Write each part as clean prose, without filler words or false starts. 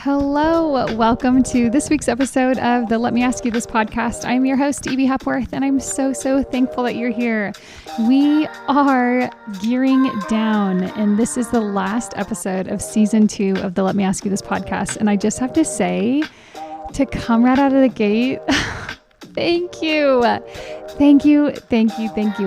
Hello, welcome to this week's episode of the Let Me Ask You This podcast. I'm your host, Ebie Hepworth, and I'm so thankful that you're here. We are gearing down, and this is the last episode of season 2 of the Let Me Ask You This podcast. And I just have to say, to come right out of the gate, thank you. Thank you.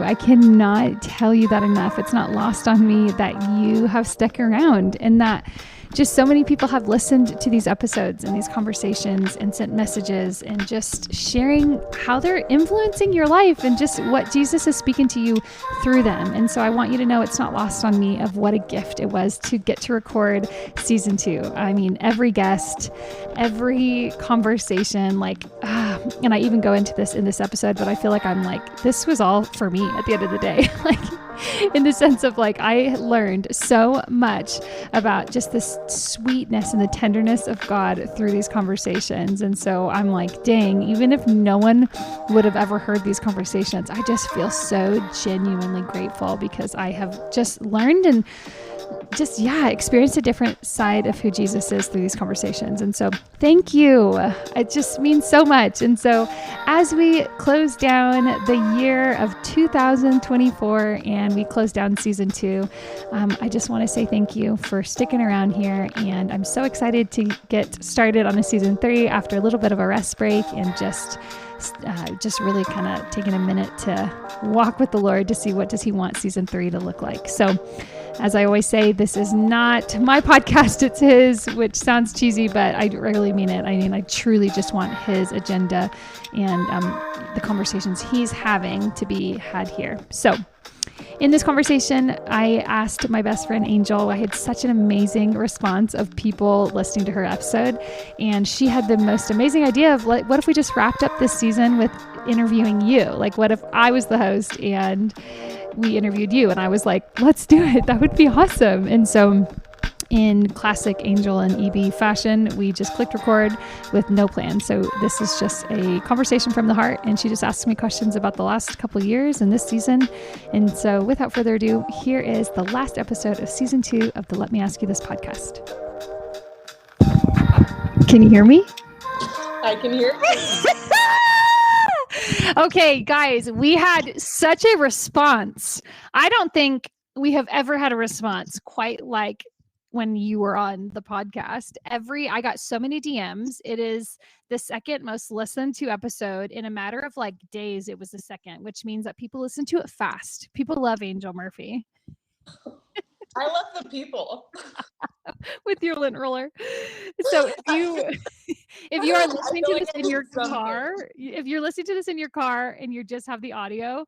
I cannot tell you that enough. It's not lost on me that you have stuck around and that just so many people have listened to these episodes and these conversations and sent messages and just sharing how they're influencing your life and just what Jesus is speaking to you through them. And so I want you to know it's not lost on me of what a gift it was to get to record season 2. I mean, every guest, every conversation, and I even go into this in this episode, but I feel like I'm like, this was all for me at the end of the day. In the sense of I learned so much about just this sweetness and the tenderness of God through these conversations. And so I'm like, dang, even if no one would have ever heard these conversations, I just feel so genuinely grateful because I have just learned and just, experienced a different side of who Jesus is through these conversations. And so thank you. It just means so much. And so as we close down the year of 2024 and we close down season 2, I just want to say thank you for sticking around here. And I'm so excited to get started on a season 3 after a little bit of a rest break and just really kind of taking a minute to walk with the Lord to see what does he want season 3 to look like. So as I always say, this is not my podcast, it's his, which sounds cheesy, but I really mean it. I mean, I truly just want his agenda and the conversations he's having to be had here. So in this conversation, I asked my best friend, Angel. I had such an amazing response of people listening to her episode. And she had the most amazing idea of what if we just wrapped up this season with interviewing you? What if I was the host and we interviewed you? And I was like, let's do it. That would be awesome. And so in classic Angel and Ebie fashion, we just clicked record with no plan. So this is just a conversation from the heart. And she just asked me questions about the last couple years and this season. And so without further ado, here is the last episode of season 2 of the Let Me Ask You This podcast. Can you hear me? I can hear you. Okay, guys, we had such a response. I don't think we have ever had a response quite like when you were on the podcast. I got so many DMs. It is the second most listened to episode. In a matter of days, it was the second, which means that people listen to it fast. People love Angel Murphy. I love the people. With your lint roller. So if you are listening to this in your car, if you're listening to this in your car and you just have the audio,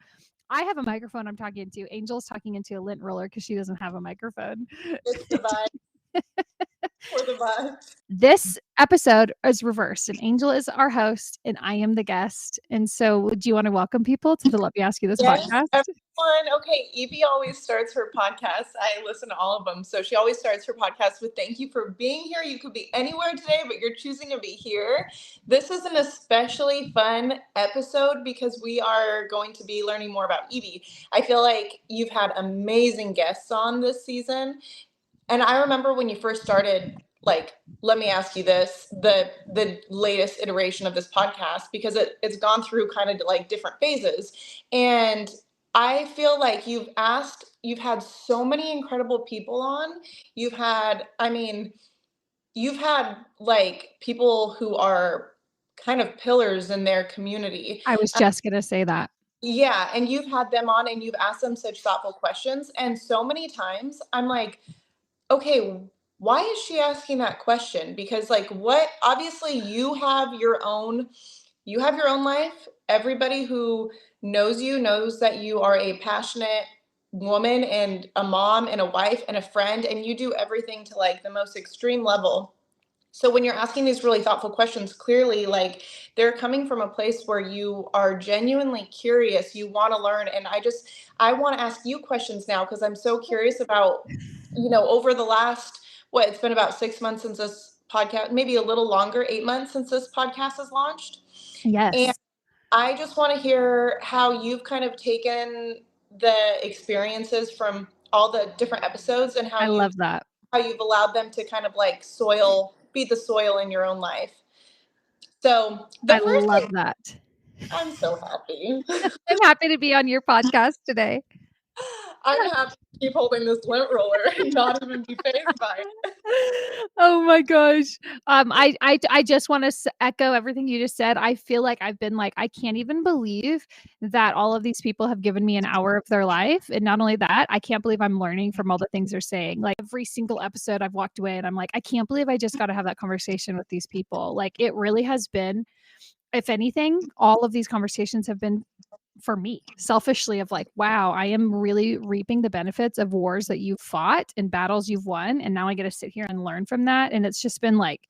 I have a microphone I'm talking into. Angel's talking into a lint roller because she doesn't have a microphone. It's the vibe. For the vibe. This episode is reversed, and Angel is our host, and I am the guest. And so, do you want to welcome people to the Let Me Ask You This podcast? Everyone. Okay, Evie always starts her podcast. I listen to all of them. So she always starts her podcast with thank you for being here. You could be anywhere today, but you're choosing to be here. This is an especially fun episode because we are going to be learning more about Evie. I feel like you've had amazing guests on this season. And I remember when you first started, let me ask you this, the latest iteration of this podcast, because it's gone through kind of different phases. And I feel like you've had so many incredible people on. You've had people who are kind of pillars in their community. I was just going to say that. Yeah. And you've had them on and you've asked them such thoughtful questions. And so many times I'm like, okay, why is she asking that question? Because obviously you have your own life. Everybody who knows you knows that you are a passionate woman and a mom and a wife and a friend, and you do everything to the most extreme level. So when you're asking these really thoughtful questions, clearly they're coming from a place where you are genuinely curious, you want to learn. And I want to ask you questions now because I'm so curious about, over the last, it's been about 6 months since this podcast, maybe a little longer, 8 months since this podcast has launched. Yes. And I just want to hear how you've kind of taken the experiences from all the different episodes and how love that. How you've allowed them to kind of soil be the soil in your own life. So I love that. I'm so happy. I'm happy to be on your podcast today. I'm happy to keep holding this lint roller and not even be phased by it. Oh my gosh. I just want to echo everything you just said. I feel like I've been like, I can't even believe that all of these people have given me an hour of their life. And not only that, I can't believe I'm learning from all the things they're saying. Like every single episode I've walked away and I'm like, I can't believe I just got to have that conversation with these people. Like it really has been, if anything, all of these conversations have been for me selfishly of like, wow, I am really reaping the benefits of wars that you've fought and battles you've won. And now I get to sit here and learn from that. And it's just been like,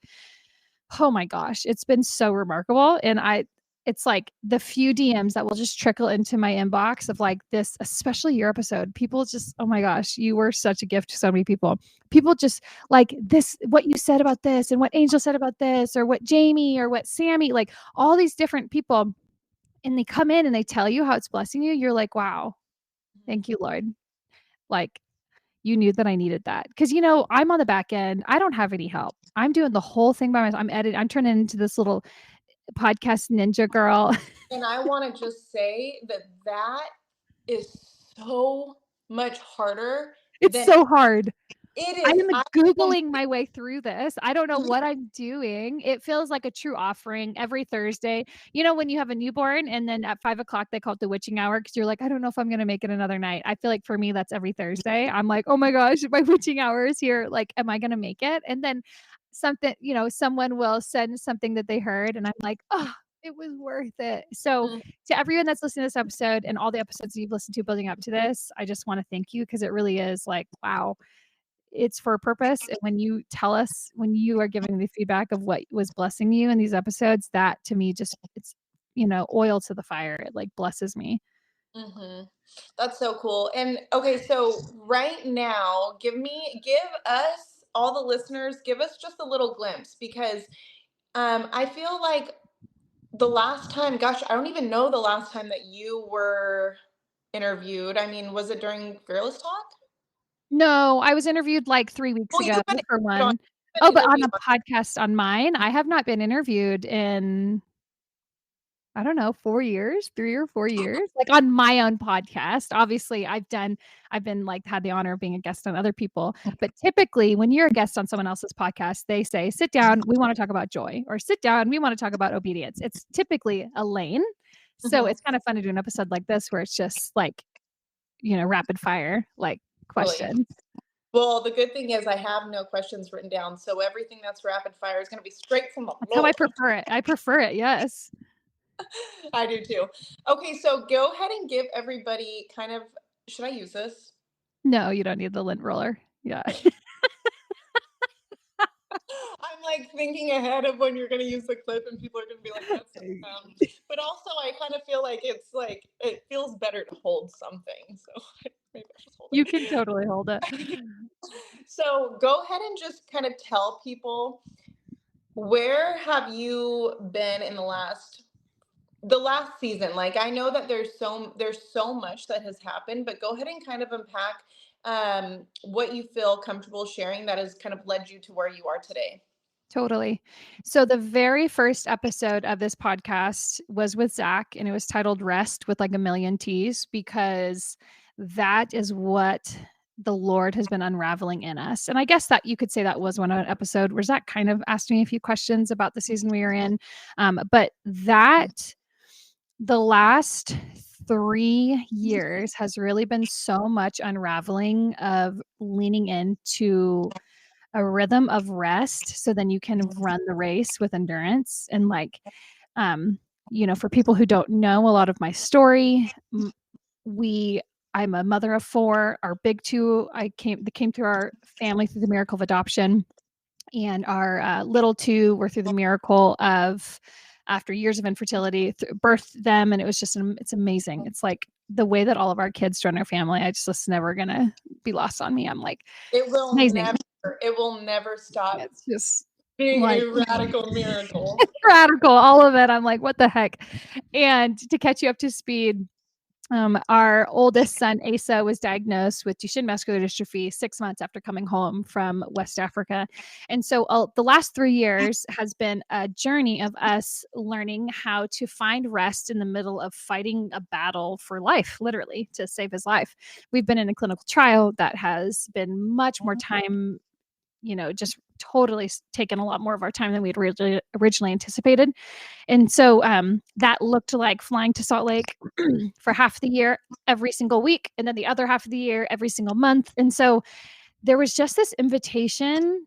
oh my gosh, it's been so remarkable. And it's like the few DMs that will just trickle into my inbox of like this, especially your episode. People just, oh my gosh, you were such a gift to so many people. People just like this, what you said about this and what Angel said about this, or what Jamie or what Sammy, like all these different people. And they come in and they tell you how it's blessing you. You're like, wow, thank you, Lord. Like you knew that I needed that. Cause I'm on the back end. I don't have any help. I'm doing the whole thing by myself. I'm editing. I'm turning into this little podcast ninja girl. And I want to just say that is so much harder. It's so hard. It I is. am Googling my way through this. I don't know what I'm doing. It feels like a true offering every Thursday. When you have a newborn and then at 5:00 they call it the witching hour because you're like, I don't know if I'm going to make it another night. I feel like for me, that's every Thursday. I'm like, oh my gosh, my witching hour is here. Like, am I going to make it? And then someone will send something that they heard and I'm like, oh, it was worth it. So to everyone that's listening to this episode and all the episodes you've listened to building up to this, I just want to thank you because it really is like, wow. It's for a purpose. And when you tell us, when you are giving the feedback of what was blessing you in these episodes, that to me just, it's, oil to the fire. It like blesses me. Mm-hmm. That's so cool. And okay, so right now, give us, all the listeners, give us just a little glimpse because I feel like the last time, gosh, I don't even know the last time that you were interviewed. I mean, was it during Fearless Talk? No, I was interviewed like 3 weeks ago for one. But on a podcast on mine, I have not been interviewed in, I don't know, 4 years, 3 or 4 years, like on my own podcast. Obviously I've been like had the honor of being a guest on other people. But typically when you're a guest on someone else's podcast, they say, sit down, we want to talk about joy, or sit down, we want to talk about obedience. It's typically a lane. So it's kind of fun to do an episode like this where it's just like, rapid fire, like questions. Well, the good thing is I have no questions written down. So everything that's rapid fire is going to be straight from the Lord. How I prefer it. Yes. I do too. Okay, so go ahead and give everybody kind of, should I use this? No, you don't need the lint roller. Yeah. I'm like thinking ahead of when you're going to use the clip and people are going to be like, that's but also I kind of feel like it's like, it feels better to hold something. So maybe I'll just hold it. You can totally hold it. So go ahead and just kind of tell people, where have you been in the last season? Like, I know that there's so much that has happened, but go ahead and kind of unpack what you feel comfortable sharing that has kind of led you to where you are today. Totally. So the very first episode of this podcast was with Zach, and it was titled Rest with like a million T's, because that is what the Lord has been unraveling in us. And I guess that you could say that was one episode where Zach kind of asked me a few questions about the season we were in. But that the last 3 years has really been so much unraveling of leaning into a rhythm of rest, so then you can run the race with endurance. And like, for people who don't know a lot of my story, I'm a mother of 4. Our big 2, they came through our family through the miracle of adoption, and our little 2 were through the miracle of, after years of infertility, birthed them. And it was just, it's amazing. It's like the way that all of our kids join our family. It's never gonna be lost on me. I'm like, it will never stop. It's just being like, a radical miracle. Radical, all of it. I'm like, what the heck? And to catch you up to speed, Our oldest son, Asa, was diagnosed with Duchenne muscular dystrophy 6 months after coming home from West Africa. And so the last 3 years has been a journey of us learning how to find rest in the middle of fighting a battle for life, literally, to save his life. We've been in a clinical trial that has been much more time, just totally taken a lot more of our time than we had originally anticipated. And so that looked like flying to Salt Lake for half the year, every single week, and then the other half of the year, every single month. And so there was just this invitation,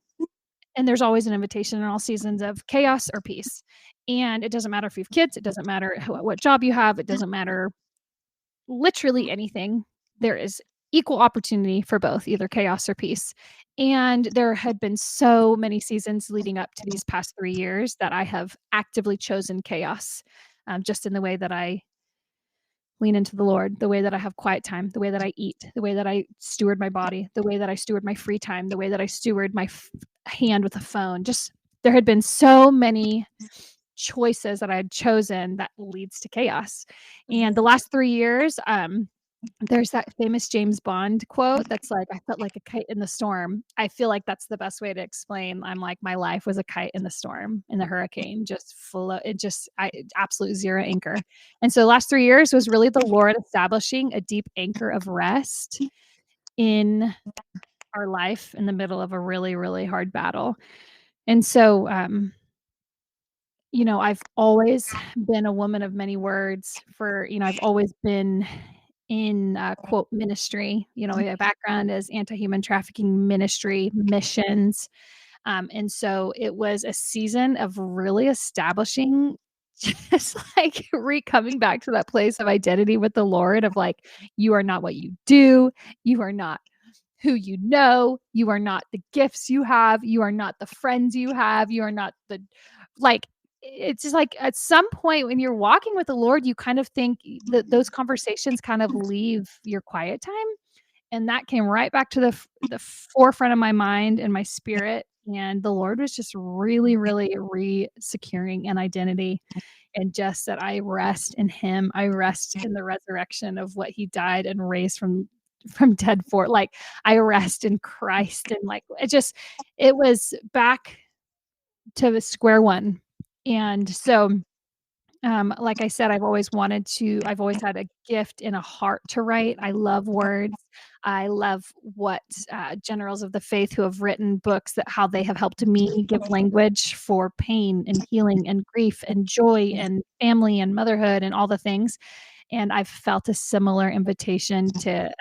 and there's always an invitation in all seasons of chaos or peace. And it doesn't matter if you have kids, it doesn't matter what job you have, it doesn't matter literally anything. There is equal opportunity for both, either chaos or peace. And there had been so many seasons leading up to these past 3 years that I have actively chosen chaos, just in the way that I lean into the Lord, the way that I have quiet time, the way that I eat, the way that I steward my body, the way that I steward my free time, the way that I steward my hand with a phone. Just there had been so many choices that I had chosen that leads to chaos. And the last 3 years, there's that famous James Bond quote that's like, "I felt like a kite in the storm." I feel like that's the best way to explain. I'm like, my life was a kite in the storm, in the hurricane, just absolute zero anchor. And so the last 3 years was really the Lord establishing a deep anchor of rest in our life in the middle of a really, really hard battle. And so, I've always been a woman of many words I've always been in quote ministry. My background is anti-human trafficking ministry, missions. And so it was a season of really establishing just like coming back to that place of identity with the Lord of like, you are not what you do. You are not who you know. You are not the gifts you have. You are not the friends you have. You are not like, it's just like at some point when you're walking with the Lord, you kind of think that those conversations kind of leave your quiet time. And that came right back to the forefront of my mind and my spirit. And the Lord was just really, really re-securing an identity, and just that I rest in Him. I rest in the resurrection of what He died and raised from dead for. Like, I rest in Christ, and like it was back to the square one. And so like I said, I've always had a gift and a heart to write. I love words. I love what generals of the faith who have written books that how they have helped me give language for pain and healing and grief and joy and family and motherhood and all the things. And I've felt a similar invitation to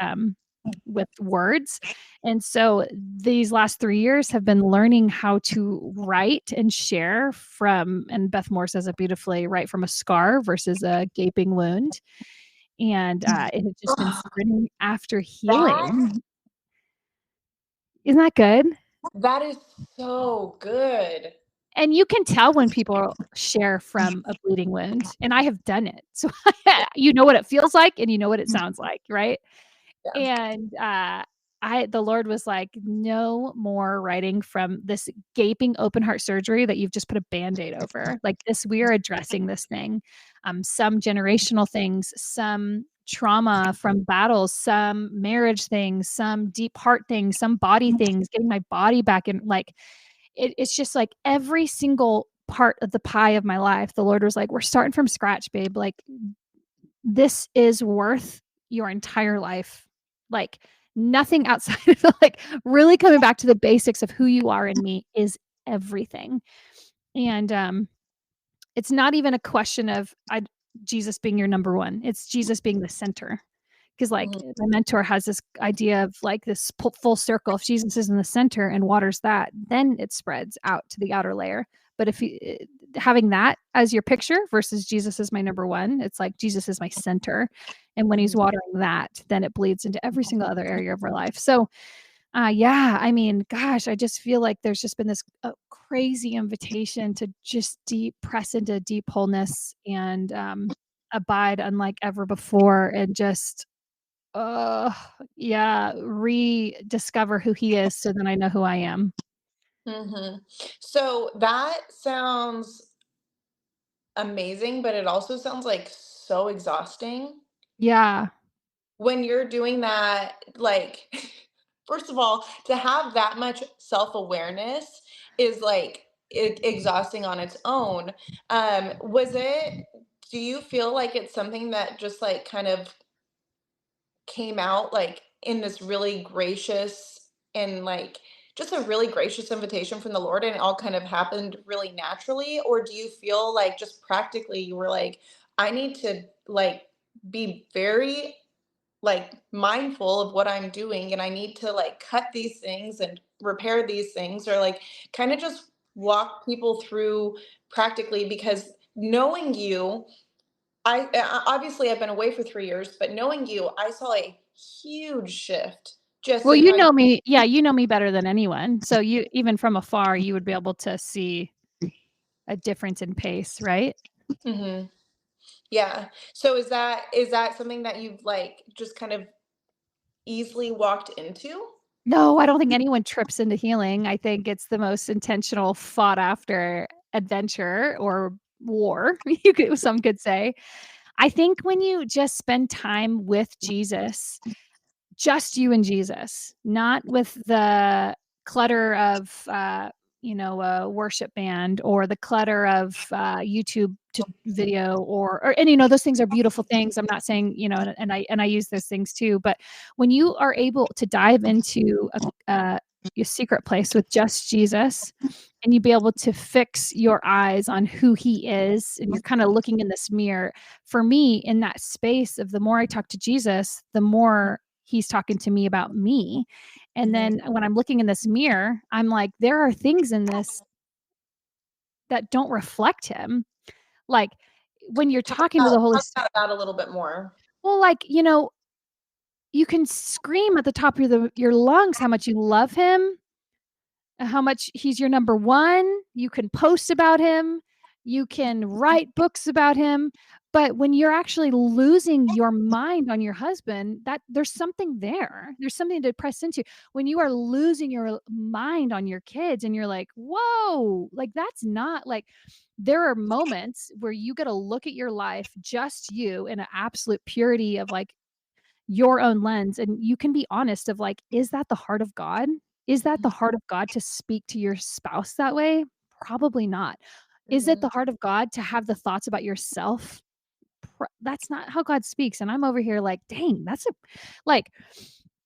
with words. And so these last 3 years have been learning how to write and share from, and Beth Moore says it beautifully, write from a scar versus a gaping wound. And it has just been sprinting after That healing. Isn't that good? that is so good. And you can tell when people share from a bleeding wound, and I have done it. So you know what it feels like and you know what it sounds like, right? Yeah. And, the Lord was like, "No more writing from this gaping open heart surgery that you've just put a Band-Aid over. Like this, we are addressing this thing. Some generational things, some trauma from battles, some marriage things, some deep heart things, some body things, getting my body back in, like, it's just like every single part of the pie of my life, the Lord was like, "We're starting from scratch, babe. Like, this is worth your entire life. Like, nothing outside of like, really coming back to the basics of who you are in me is everything." And, it's not even a question of Jesus being your number one. It's Jesus being the center. Because like, Mhm. my mentor has this idea of like this full circle. If Jesus is in the center and waters that, then it spreads out to the outer layer. But if you having that as your picture versus Jesus is my number one, it's like Jesus is my center. And when He's watering that, then it bleeds into every single other area of our life. So yeah, I mean, gosh, I just feel like there's just been this crazy invitation to just press into deep wholeness and abide unlike ever before, and just yeah, rediscover who He is so then I know who I am. Mhm. So that sounds amazing, but it also sounds like so exhausting. Yeah. When you're doing that, like, first of all, to have that much self-awareness is, like, exhausting on its own. Was it do you feel like it's something that just, like, kind of came out, like, in this really gracious and, like, just a really gracious invitation from the Lord, and it all kind of happened really naturally? Or do you feel like just practically you were like, "I need to, like, be very, like, mindful of what I'm doing, and I need to, like, cut these things and repair these things," or, like, kinda just walk people through practically? Because knowing you, obviously, I've been away for 3 years, but knowing you, I saw a huge shift just Well, in you how you. know me, yeah, you know me better than anyone. So you even from afar, you would be able to see a difference in pace, right? Mhm. Yeah. So is that something that you've, like, just kind of easily walked into? No, I don't think anyone trips into healing. I think it's the most intentional, fought after adventure or war, some could say. I think when you just spend time with Jesus, just you and Jesus, not with the clutter of, a worship band or the clutter of YouTube video and those things are beautiful things. I'm not saying, and I use those things too. But when you are able to dive into your secret place with just Jesus, and you be able to fix your eyes on who He is, and you're kind of looking in this mirror. For me, in that space of the more I talk to Jesus, the more He's talking to me about me. And Mhm. then when I'm looking in this mirror, I'm like, there are things in this that don't reflect him. Like when you're talking to the Holy Talk Spirit, about that a little bit more. well, like, you can scream at the top of your lungs how much you love him, how much he's your number one. You can post about him. You can write books about him. But when you're actually losing your mind on your husband, that there's something there. There's something to press into. When you are losing your mind on your kids and you're like, whoa, like that's not like there are moments where you got to look at your life, just you in an absolute purity of like your own lens, and you can be honest of like, is that the heart of God? Is that the heart of God to speak to your spouse that way? Probably not. Is it Mhm. the heart of God to have the thoughts about yourself? That's not how God speaks. And I'm over here like, dang, that's a like,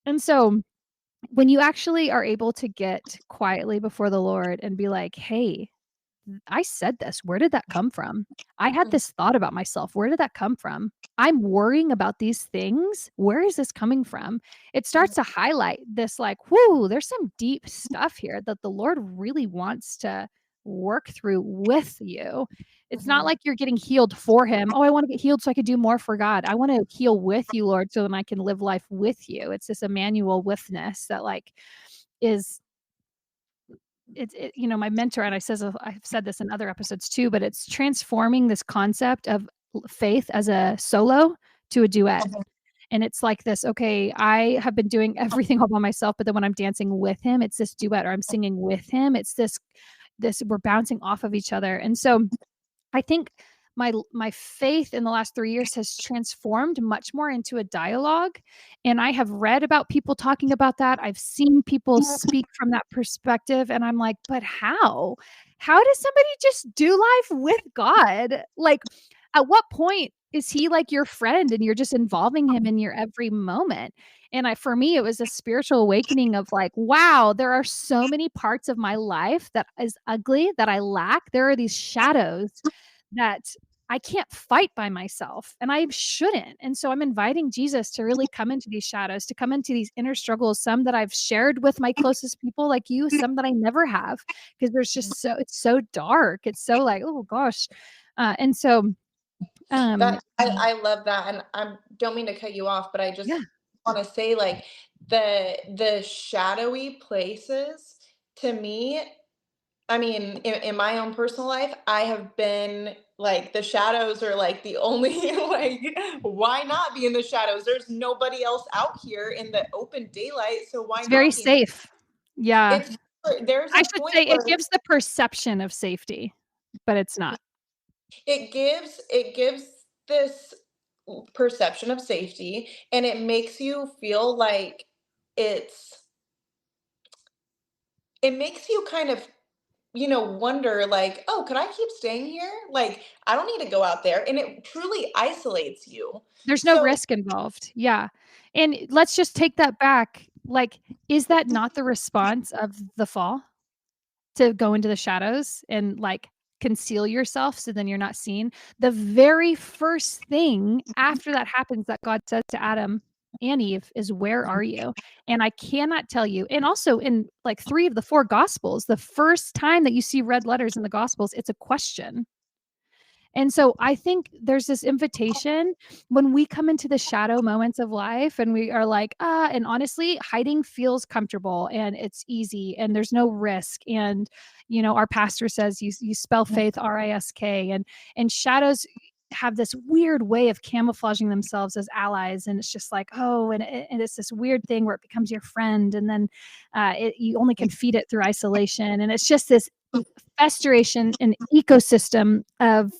and so when you actually are able to get quietly before the Lord and be like, hey, I said this. Where did that come from? I had Mhm. this thought about myself. Where did that come from? I'm worrying about these things. Where is this coming from? It starts to highlight this like, whoo, there's some deep stuff here that the Lord really wants to work through with you. It's not Mhm. like you're getting healed for him. Oh, I want to get healed so I could do more for God. I want to heal with you, Lord, so that I can live life with you. It's this Emmanuel withness that like is my mentor, and I've said this in other episodes too, but it's transforming this concept of faith as a solo to a duet. Mhm. And it's like this, okay, I have been doing everything all by myself, but then when I'm dancing with him, it's this duet, or I'm singing with him. It's this we're bouncing off of each other. And so I think my faith in the last 3 years has transformed much more into a dialogue, and I have read about people talking about that. I've seen people speak from that perspective, and I'm like, "But how? How does somebody just do life with God?" Like, at what point is he like your friend and you're just involving him in your every moment? And for me, it was a spiritual awakening of like, wow, there are so many parts of my life that is ugly, that I lack. There are these shadows that I can't fight by myself, and I shouldn't. And so I'm inviting Jesus to really come into these shadows, to come into these inner struggles, some that I've shared with my closest people like you, some that I never have, because there's just it's so dark. It's so like, oh gosh. And so um I love that, and I don't mean to cut you off, but I yeah, just wanna say, like, the shadowy places, to me, I mean, in my own personal life, I have been like, the shadows are, like, the only like, why not be in the shadows? There's nobody else out here in the open daylight, so why it's very not be in. safe. Yeah. It's there's I a should point say it where gives the perception of safety, but it's not. it gives this perception of safety, and it makes you feel like it's it makes you kind of, wonder like, "Oh, could I keep staying here? Like, I don't need to go out there." And it truly isolates you. There's no So risk involved. Yeah. And let's just take that back. Like, is that not the response of the fall? To go into the shadows and, like, conceal yourself so then you're not seen? The very first thing after that happens that God says to Adam and Eve is, "Where are you?" And I cannot tell you, and also in, like, 3 of the 4 gospels, the first time that you see red letters in the gospels, it's a question. And so I think there's this invitation when we come into the shadow moments of life and we are like, and honestly, hiding feels comfortable and it's easy and there's no risk. And, our pastor says you spell faith RISK, and shadows have this weird way of camouflaging themselves as allies. And it's just like, oh, and it's this weird thing where it becomes your friend. And then you only can feed it through isolation. And it's just this restoration and ecosystem of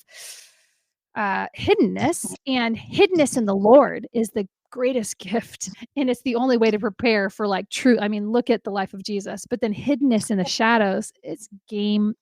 hiddenness, and hiddenness in the Lord is the greatest gift, and it's the only way to prepare for like true. I mean, look at the life of Jesus, but then hiddenness in the shadows, it's game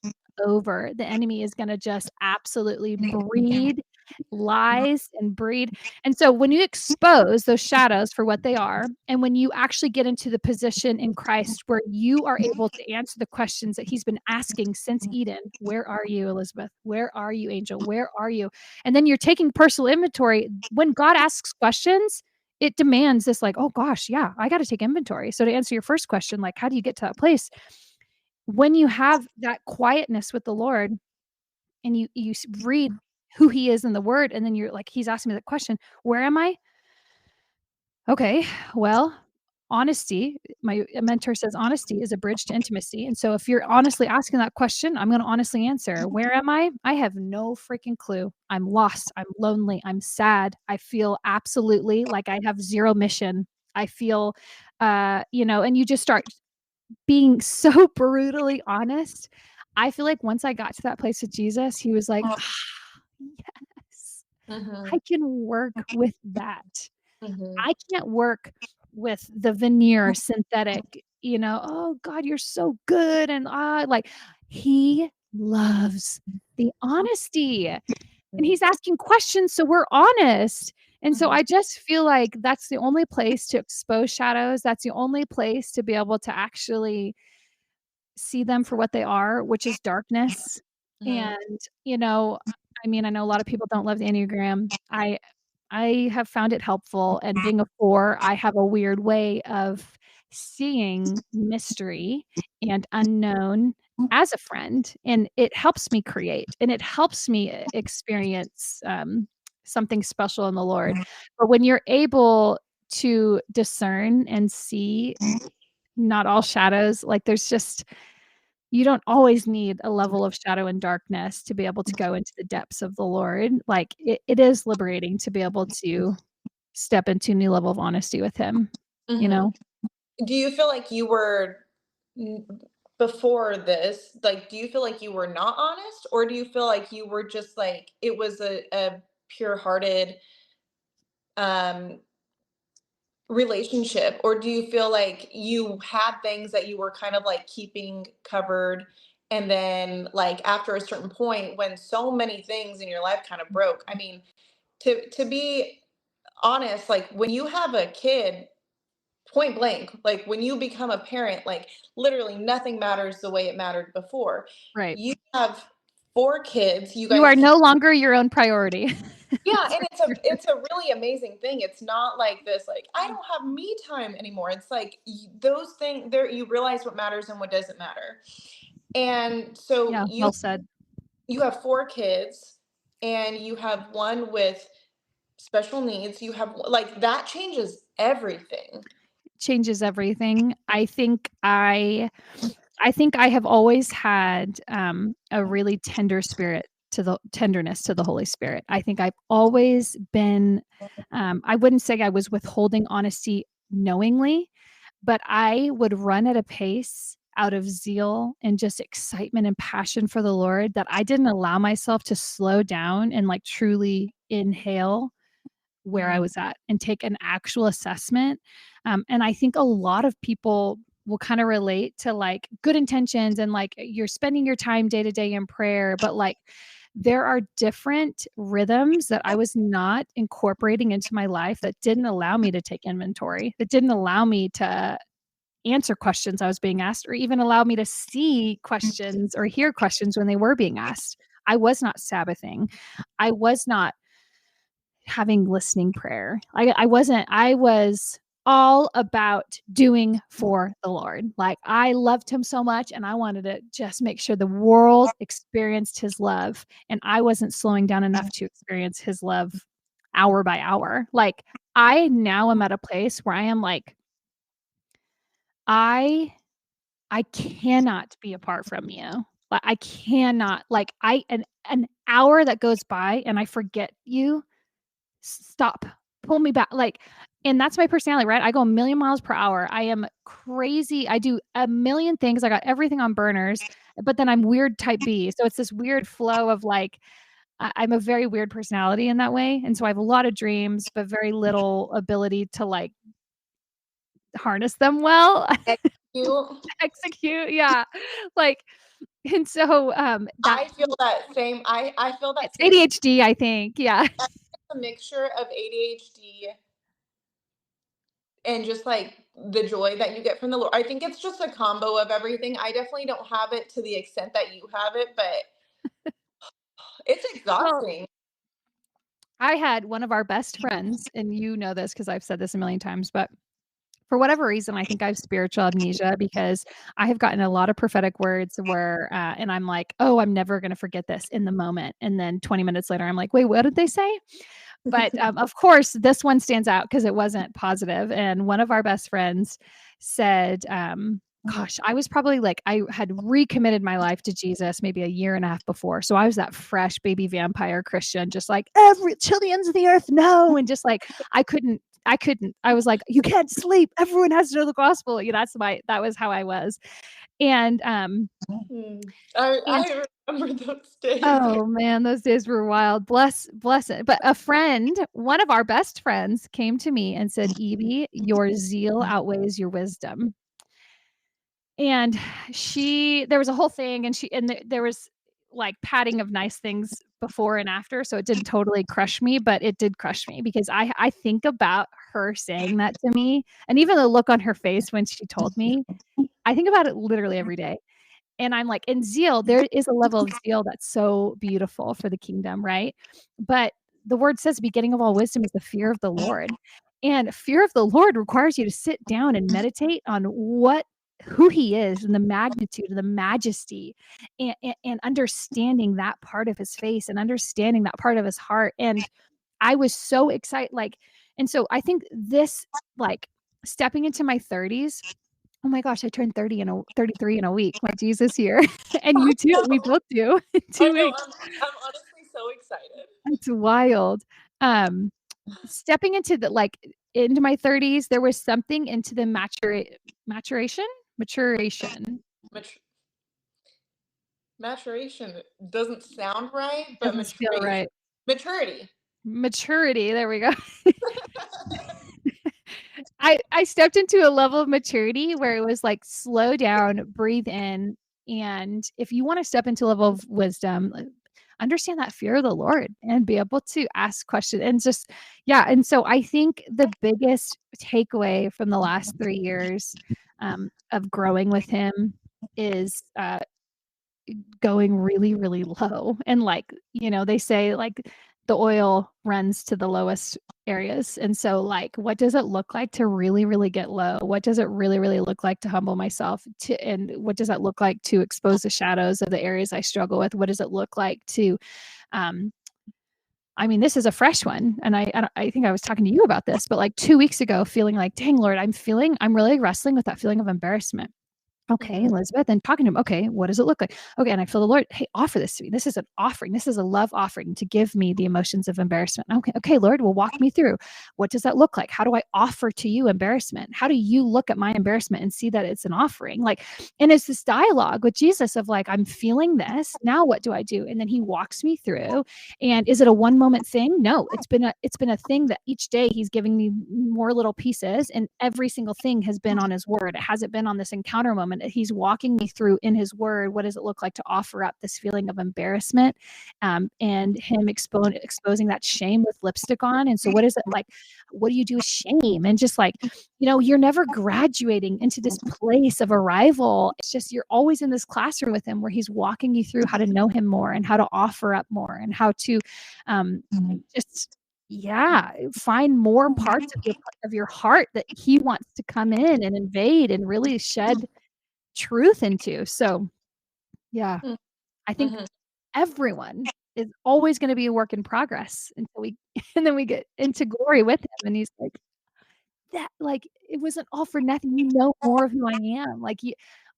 over. The enemy is going to just absolutely breed lies and breed. And so when you expose those shadows for what they are, and when you actually get into the position in Christ where you are able to answer the questions that he's been asking since Eden, where are you, Elizabeth? Where are you, Angel? Where are you? And then you're taking personal inventory. When God asks questions, it demands this, like, oh gosh, yeah, I got to take inventory. So to answer your first question, like, how do you get to that place? When you have that quietness with the Lord and you read who he is in the word, and then you're like, he's asking me that question, where am I? Okay, well, honesty, my mentor says honesty is a bridge to intimacy. And so if you're honestly asking that question, I'm going to honestly answer, where am I? I have no freaking clue. I'm lost. I'm lonely. I'm sad. I feel absolutely like I have zero mission. I feel, and you just start being so brutally honest. I feel like once I got to that place with Jesus, he was like, yes, I Mhm, can work with that. mhm, I can't work with the veneer synthetic, "Oh god, you're so good," and, like, he loves the honesty, and mhm, he's asking questions, so we're honest, and so mhm, I just feel like that's the only place to expose shadows, that's the only place to be able to actually see them for what they are, which is darkness. mhm, And, I mean, I know a lot of people don't love the Enneagram. I have found it helpful, and being a 4, I have a weird way of seeing mystery and unknown as a friend, and it helps me create, and it helps me experience, something special in the Lord. But when you're able to discern and see not all shadows, like, there's just you don't always need a level of shadow and darkness to be able to go into the depths of the Lord. Like, it is liberating to be able to step into a new level of honesty with him, you mhm. know? Do you feel like you were n before this, like, do you feel like you were not honest, or do you feel like you were just, like, it was a pure-hearted, um, relationship? Or do you feel like you had things that you were kind of, like, keeping covered, and then, like, after a certain point when so many things in your life kind of broke? I mean, to be honest, like, when you have a kid, point blank, like, when you become a parent, like, literally nothing matters the way it mattered before. Right. You have 4 kids, you You guys are can. no longer your own priority. Yeah, That's and for sure. it's a really amazing thing. It's not like this, like, "I don't have me time anymore." It's like, those things there, you realize what matters and what doesn't matter. And so Yeah, well said. you have 4 kids, and you have one with special needs, you have, like, that changes everything. Changes everything. I think I have always had, a really tenderness to the Holy Spirit. I think I've always been, I wouldn't say I was withholding honesty knowingly, but I would run at a pace out of zeal and just excitement and passion for the Lord that I didn't allow myself to slow down and, like, truly inhale where I was at and take an actual assessment. And I think a lot of people will kind of relate to like good intentions and like you're spending your time day to day in prayer, but like there are different rhythms that I was not incorporating into my life that didn't allow me to take inventory, that didn't allow me to answer questions I was being asked, or even allow me to see questions or hear questions when they were being asked. I was not Sabbathing. I was not having listening prayer. I was all about doing for the Lord. Like I loved him so much and I wanted to just make sure the world experienced his love. And I wasn't slowing down enough to experience his love hour by hour. Like I now am at a place where I am like, I cannot be apart from you. Like I cannot, like an hour that goes by and I forget you, stop, pull me back. Like, and that's my personality, right? I go a million miles per hour. I am crazy. I do a million things. I got everything on burners, but then I'm weird type B. So it's this weird flow of like, I'm a very weird personality in that way. And so I have a lot of dreams, but very little ability to like harness them well. Execute. Yeah. Like, and so that I feel that same. I feel that it's same. ADHD, I think. Yeah. It's a mixture of ADHD and just like the joy that you get from the Lord. I think it's just a combo of everything. I definitely don't have it to the extent that you have it, but it's Well, exhausting. I had one of our best friends, and you know this because I've said this a million times, but for whatever reason, I think I have spiritual amnesia because I have gotten a lot of prophetic words where, and I'm like, oh, I'm never going to forget this in the moment. And then 20 minutes later, I'm like, wait, what did they say? But of course, this one stands out because it wasn't positive. And one of our best friends said, gosh, I was probably like, I had recommitted my life to Jesus maybe a year and a half before. So I was that fresh baby vampire Christian, just like every children's of the earth know. And just like, I was like, you can't sleep. Everyone has to know the gospel. You know, that was how I was. And, I remember those days. oh man, those days were wild. Bless it. But a friend, one of our best friends, came to me and said, Evie, your zeal outweighs your wisdom. And there was a whole thing, and there was like patting of nice things before and after. So it didn't totally crush me, but it did crush me because I think about her saying that to me. And even the look on her face when she told me, I think about it literally every day. And I'm like, in zeal, there is a level of zeal that's so beautiful for the kingdom, right? But the word says, beginning of all wisdom is the fear of the Lord. And fear of the Lord requires you to sit down and meditate on who he is and the magnitude and the majesty and understanding that part of his face and understanding that part of his heart. And I was so excited. Like, and so I think this, like, stepping into my 30s, oh my gosh, I turned 33 in a week. My Jesus here. And you too. We both do in 2 weeks. I'm honestly so excited. It's wild. Stepping into into my 30s, there was something into the maturation. Maturation doesn't sound right, but Doesn't feel right. Maturity. There we go. I stepped into a level of maturity where it was like, slow down, breathe in. And if you want to step into a level of wisdom, understand that fear of the Lord and be able to ask questions and just, yeah. And so I think the biggest takeaway from the last 3 years of growing with him is going really, really low. And like, they say like the oil runs to the lowest areas. And so like, what does it look like to really, really get low? What does it really, really look like to humble myself and what does that look like to expose the shadows of the areas I struggle with? What does it look like to, I mean, this is a fresh one. And I think I was talking to you about this, but like 2 weeks ago, feeling like, dang Lord, I'm really wrestling with that feeling of embarrassment. Okay, Mhm. Elizabeth, and talking to him. Okay, what does it look like? Okay, and I feel the Lord, hey, offer this to me. This is an offering. This is a love offering to give me the emotions of embarrassment. Okay, Lord, well, walk me through. What does that look like? How do I offer to you embarrassment? How do you look at my embarrassment and see that it's an offering? Like, and it's this dialogue with Jesus of like, I'm feeling this. Now what do I do? And then he walks me through. And is it a one moment thing? No, it's been a thing that each day he's giving me more little pieces, and every single thing has been on his word. It hasn't been on this encounter moment. He's walking me through in his word. What does it look like to offer up this feeling of embarrassment, and him exposing that shame with lipstick on? And so, what is it like? What do you do with shame? And just like, you're never graduating into this place of arrival. It's just you're always in this classroom with him where he's walking you through how to know him more and how to offer up more and how to um, just yeah, find more parts of your heart that he wants to come in and invade and really shed truth into. So, yeah, Mm. I think Mhm. everyone is always gonna be a work in progress until we and then we get into glory with him, and he's like, "That like, it wasn't all for nothing. You know more of who I am." Like,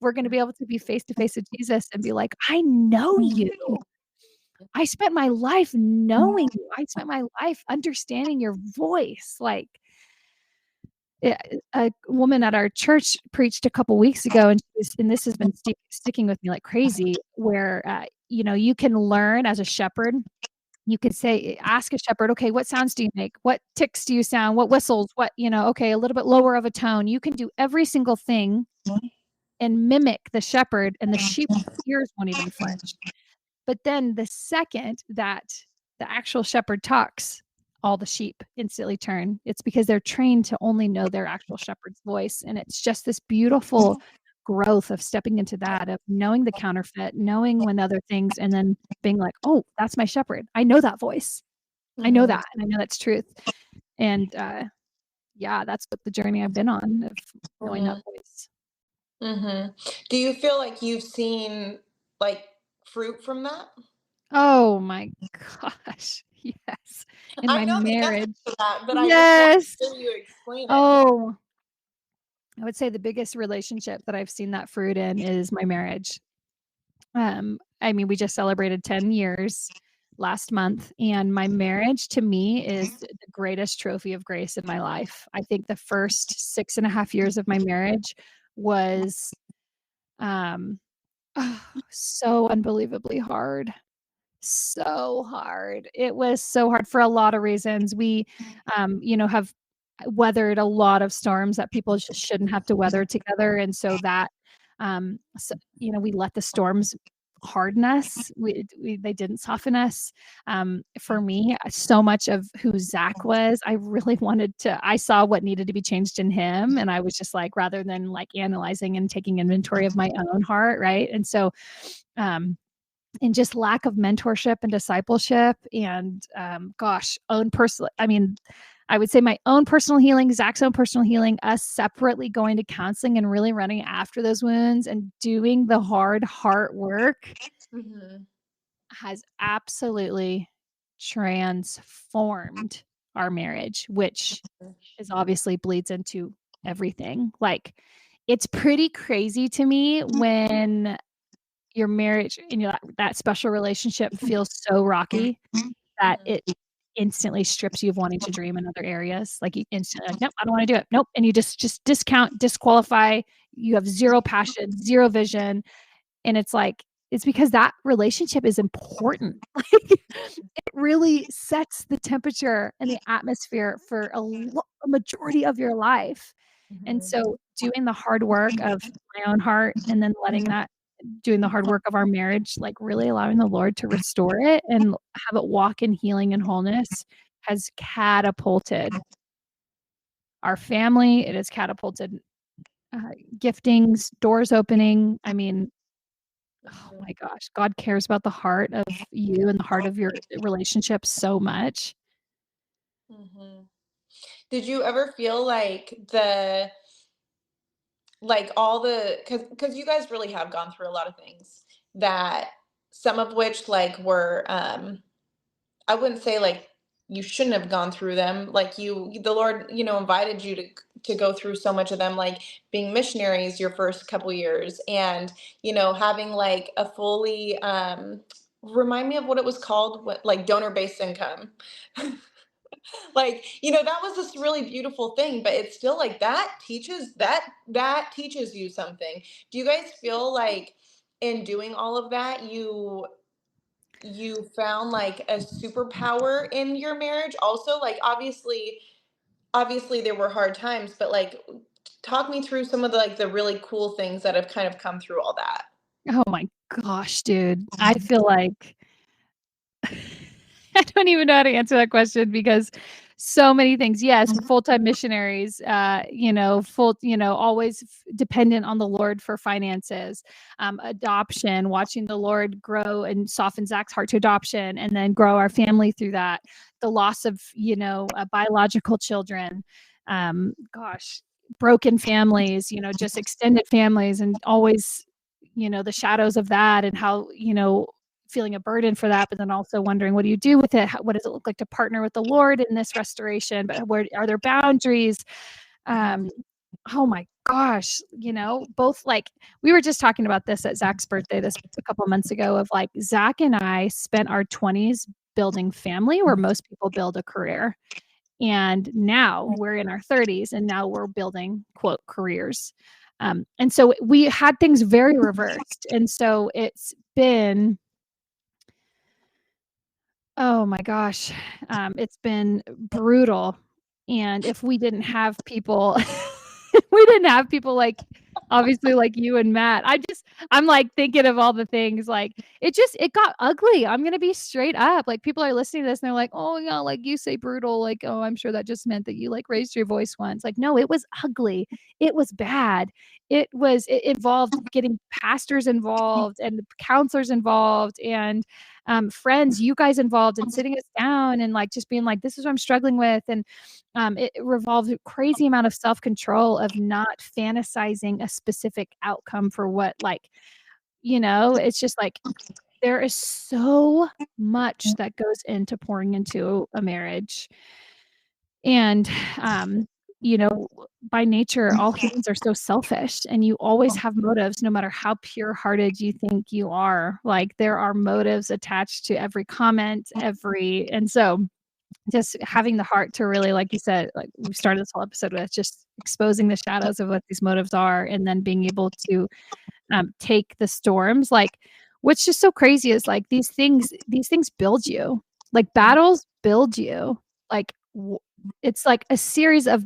we're gonna be able to be face to face with Jesus and be like, "I know you. I spent my life knowing you. I spent my life understanding your voice." Like, yeah, a woman at our church preached a couple weeks ago, and this has been sticking with me like crazy, where, you can learn as a shepherd. You could ask a shepherd, "Okay, what sounds do you make? What ticks do you sound? What whistles? Okay, a little bit lower of a tone." You can do every single thing and mimic the shepherd, and the sheep's ears won't even flinch. But then the second that the actual shepherd talks, all the sheep instantly turn. It's because they're trained to only know their actual shepherd's voice, and it's just this beautiful growth of stepping into that, of knowing the counterfeit, knowing when other things, and then being like, "Oh, that's my shepherd. I know that voice. I know Mhm. that, and I know that's truth." And, yeah, that's what the journey I've been on of knowing that Mhm. voice. Mhm. Do you feel like you've seen, like, fruit from that? Oh my gosh, yes. In I my know the answer marriage. to that, but I just want Yes. to hear you explain it. Oh, I would say the biggest relationship that I've seen that fruit in is my marriage. I mean, we just celebrated 10 years last month, and my marriage to me is the greatest trophy of grace in my life. I think the first 6.5 years of my marriage was, um, so unbelievably hard. So hard. It was so hard for a lot of reasons. We, have weathered a lot of storms that people just shouldn't have to weather together, and so that, we let the storms harden us. They didn't soften us. For me, so much of who Zach was, I saw what needed to be changed in him, and I was just like, rather than like analyzing and taking inventory of my own heart, right? And so, um and just lack of mentorship and discipleship and gosh, own personal I mean, I would say my own personal healing, Zach's own personal healing, us separately going to counseling and really running after those wounds and doing the hard heart work Mhm. has absolutely transformed our marriage, which is obviously bleeds into everything. Like, it's pretty crazy to me when your marriage and that special relationship feels so rocky that Mhm. it instantly strips you of wanting to dream in other areas. Like, you instantly like, "Nope, I don't wanna do it. Nope." And you just discount, disqualify. You have 0 passion, 0 vision, and it's because that relationship is important. Like, it really sets the temperature and the atmosphere for a majority of your life. And Mhm. so doing the hard work of my own heart and then doing the hard work of our marriage, like really allowing the Lord to restore it and have it walk in healing and wholeness has catapulted our family. It has catapulted, giftings, doors opening. I mean, oh Mhm. my gosh, God cares about the heart of you and the heart of your relationship so much. Mhm. Did you ever feel like all the because you guys really have gone through a lot of things that some of which, like, were, I wouldn't say, like, you shouldn't have gone through them. Like the Lord, invited you to go through so much of them, like being missionaries your first couple years, and having like a fully remind me of what it was called, what, like donor-based income. Like, that was this really beautiful thing, but it's still like that teaches you something. Do you guys feel like in doing all of that, you found like a superpower in your marriage also? Like, obviously there were hard times, but like talk me through some of the really cool things that have kind of come through all that. Oh my gosh, dude. I feel like I don't even know how to answer that question because so many things. Yes, full-time missionaries, always dependent on the Lord for finances, adoption, watching the Lord grow and soften Zach's heart to adoption and then grow our family through that. The loss of, biological children, gosh, broken families, just extended families and always, the shadows of that and how, feeling a burden for that, but then also wondering, what do you do with it? What does it look like to partner with the Lord in this restoration? But where are there boundaries? Um, oh my gosh, both like we were just talking about this at Zach's birthday this a couple months ago of like Zach and I spent our 20s building family where most people build a career. And now we're in our 30s and now we're building quote careers. And so we had things very reversed. And so it's been, oh my gosh, it's been brutal, and if we didn't have people if we didn't have people like, obviously, like you and Matt, I'm, like, thinking of all the things, like, it got ugly, I'm gonna be straight up, like, people are listening to this, and they're like, "Oh, yeah, like, you say brutal, like, oh, I'm sure that just meant that you, like, raised your voice once." Like, no, it was ugly, it was bad, it involved getting pastors involved and counselors involved and friends, you guys involved and sitting us down and like just being like, this is what I'm struggling with. And it revolved a crazy amount of self-control of not fantasizing a specific outcome for what, like, it's just like there is so much that goes into pouring into a marriage. And you know, by nature, all humans are so selfish and you always have motives no matter how pure-hearted you think you are. Like there are motives attached to every comment, and so just having the heart to really, like you said, like we started this whole episode with just exposing the shadows of what these motives are and then being able to take the storms. Like what's just so crazy is like these things build you. Like battles build you. Like it's like a series of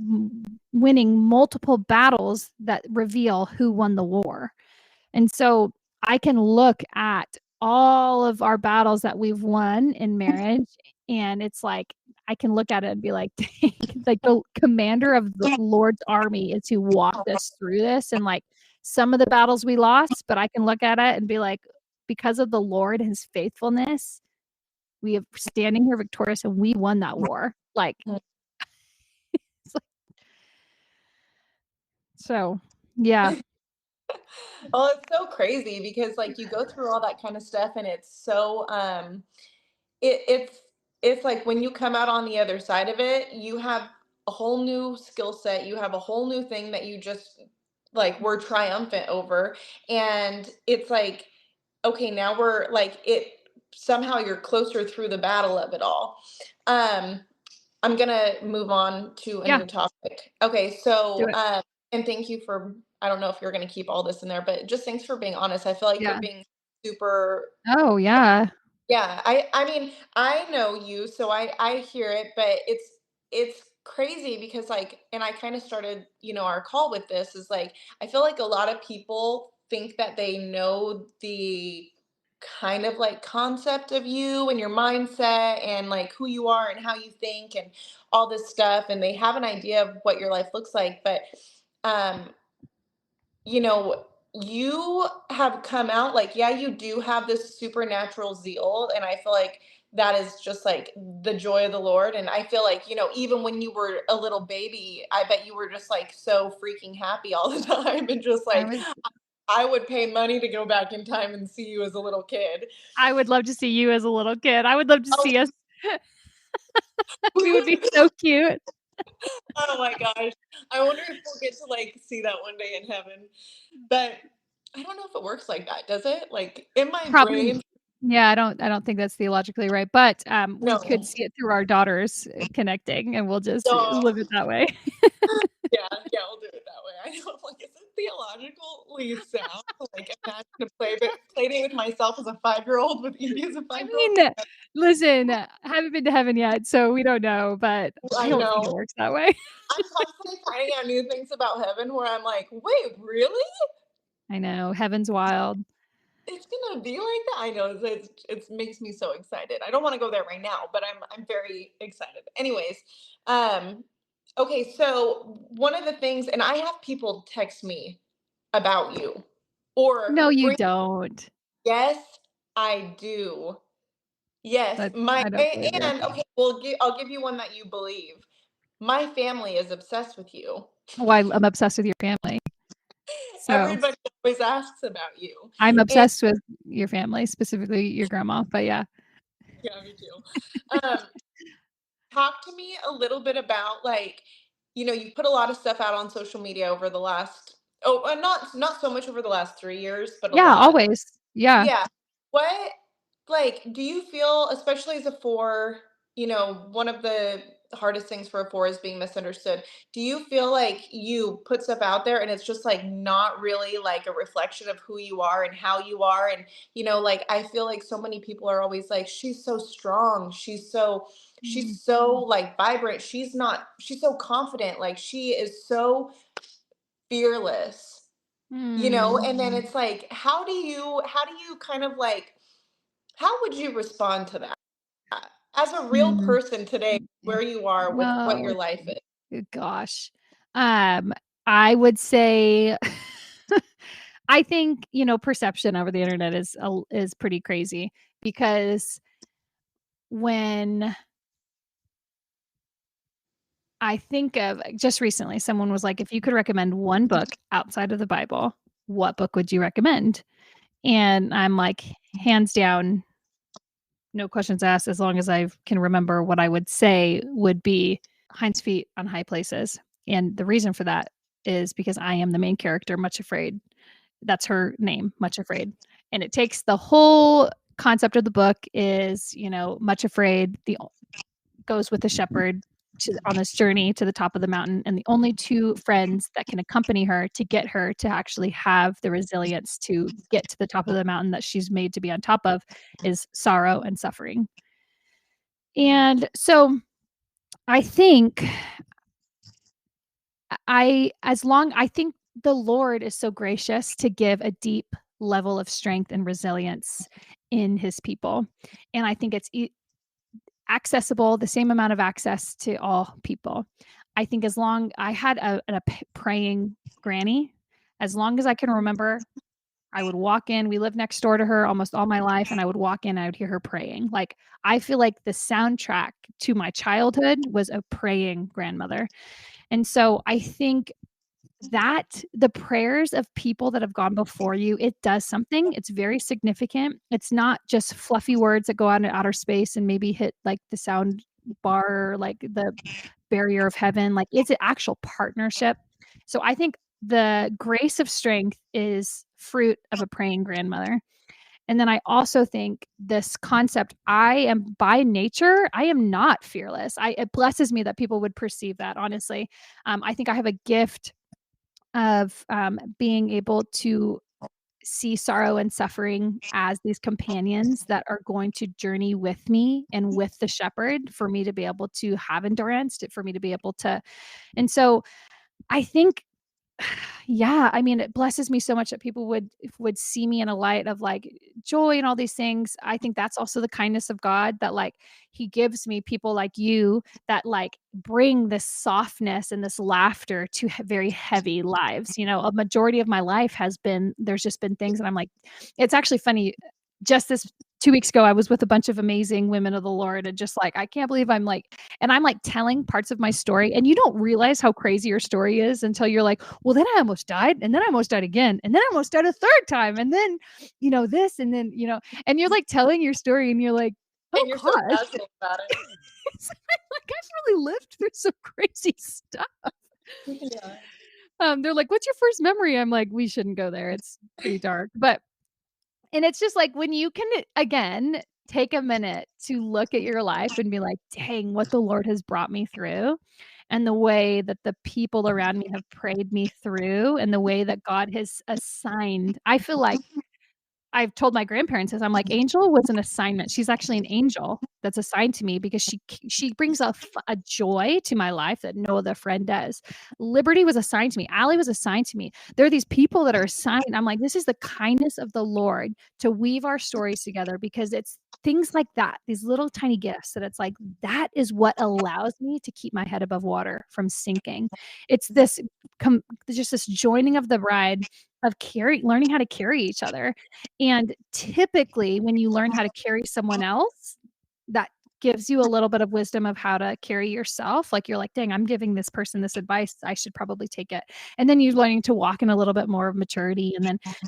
winning multiple battles that reveal who won the war. And so I can look at all of our battles that we've won in marriage, and it's like I can look at it and be like, "Dang, like the commander of the Lord's army is who walked us through this." And like some of the battles we lost, but I can look at it and be like, because of the Lord and his faithfulness, we have standing here victorious and we won that war. Like, it's like so yeah. Well, it's so crazy because like you go through all that kind of stuff and it's so it's like when you come out on the other side of it, you have a whole new skill set, you have a whole new thing that you just like were triumphant over. And it's like, okay, now we're like it somehow you're closer through the battle of it all. Um I'm gonna move on to a Yeah, new topic. Okay, do so it. and thank you for, I don't know if you're gonna keep all this in there, but just thanks for being honest. I feel like you're Yeah. being super, Oh, yeah. yeah. I mean, I know you, so I hear it, but it's crazy because like, and I kind of started, our call with this is like I feel like a lot of people think that they know the kind of like concept of you and your mindset and like who you are and how you think and all this stuff, and they have an idea of what your life looks like, but um you know, you have come out like, yeah, you do have this supernatural zeal. And I feel like that is just like the joy of the Lord. And I feel like, even when you were a little baby, I bet you were just like so freaking happy all the time. And just I like, was I would pay money to go back in time and see you as a little kid. I would love to see you as a little kid. I would love to Oh, see us We would be so cute. Oh my gosh. I wonder if we'll get to like see that one day in heaven. But I don't know if it works like that, does it? Like in my Probably. brain, Yeah, I don't think that's theologically right, but we could no. see it through our daughters connecting, and we'll just live Oh, it that way. yeah, yeah, I'll do it that way. I know, I'm like, is it theologically sound? Like, imagine a play date with myself as a 5-year-old with Evie as a I 5-year-old. mean, listen, I haven't been to heaven yet, so we don't know, but I I don't think it know. works that way. I'm constantly finding out new things about heaven where I'm like, wait, really? I know, heaven's wild. It's gonna be like that. I know it makes me so excited. I don't want to go there right now, but I'm very excited. Anyways, um, okay. So one of the things, and I have people text me about you, or No, you bring. don't. Yes, I do. Yes, But my I don't believe you. and okay. Well, I'll give you one that you believe. My family is obsessed with you. Why I'm obsessed with your family. So Everybody always asks about you, I'm and obsessed with your family, specifically your grandma. But yeah. yeah, me too. Talk to me a little bit about like, you put a lot of stuff out on social media over the last not so much over the last 3 years, but a Yeah, lot. always. Yeah. Yeah. What like do you feel, especially as a 4, one of the hardest things for a 4 is being misunderstood. Do you feel like you put stuff out there and it's just like not really like a reflection of who you are and how you are? And like I feel like so many people are always like, she's so strong, Mm. she's so like vibrant, she's so confident, like she is so fearless, Mm. and then it's like, how do you kind of like, how would you respond to that as a real Mm. person today, where you are with what your Oh, life is? good gosh. Um, I would say I think, perception over the internet is pretty crazy because when I think of just recently, someone was like, if you could recommend one book outside of the Bible, what book would you recommend? And I'm like, hands down, no questions asked, as long as I can remember what I would say would be Hind's Feet on High Places. And the reason for that is because I am the main character, Much Afraid. That's her name, Much Afraid. And it takes the whole concept of the book is, Much Afraid, goes with the shepherd on this journey to the top of the mountain, and the only two friends that can accompany her to get her to actually have the resilience to get to the top of the mountain that she's made to be on top of is sorrow and suffering. And so I think I think the Lord is so gracious to give a deep level of strength and resilience in his people. And I think it's accessible, the same amount of access to all people. I think as long I had praying granny, as long as I can remember, I would walk in. We lived next door to her almost all my life, and I would walk in, I would hear her praying. Like, I feel like the soundtrack to my childhood was a praying grandmother. And so I think that the prayers of people that have gone before you, it does something. It's very significant. It's not just fluffy words that go out in outer space and maybe hit like the sound bar, like the barrier of heaven. Like it's an actual partnership. So I think the grace of strength is fruit of a praying grandmother. And then I also think this concept, I am by nature, I am not fearless. It blesses me that people would perceive that, honestly. I think I have a gift of being able to see sorrow and suffering as these companions that are going to journey with me and with the shepherd for me to be able to have endurance, for me to be able to. And so I think yeah, I mean, it blesses me so much that people would see me in a light of like joy and all these things. I think that's also the kindness of God that like he gives me people like you that like bring this softness and this laughter to very heavy lives. A majority of my life has been there's just been things and I'm like it's actually funny just this 2 weeks ago I was with a bunch of amazing women of the Lord and just like I can't believe I'm like telling parts of my story and you don't realize how crazy your story is until you're like, well, then I almost died and then I almost died again and then I almost died a third time and then, this and then, and you're like telling your story and you're like, oh And you're so gosh. casual about it. Like, I've really lived through some crazy stuff. Yeah. They're like, what's your first memory? I'm like, we shouldn't go there. It's pretty dark. And it's just like when you can, again, take a minute to look at your life and be like, dang, what the Lord has brought me through, and the way that the people around me have prayed me through, and the way that God has assigned. I feel like I've told my grandparents this, I'm like, Angel was an assignment. She's actually an angel that's assigned to me because she brings a joy to my life that no other friend does. Liberty was assigned to me. Allie was assigned to me. There are these people that are assigned. I'm like, this is the kindness of the Lord to weave our stories together, because it's things like that, these little tiny gifts that it's like, that is what allows me to keep my head above water from sinking. It's this just this joining of the bride of learning how to carry each other. And typically, when you learn how to carry someone else, that gives you a little bit of wisdom of how to carry yourself. Like, you're like, dang, I'm giving this person this advice, I should probably take it. And then you're learning to walk in a little bit more of maturity.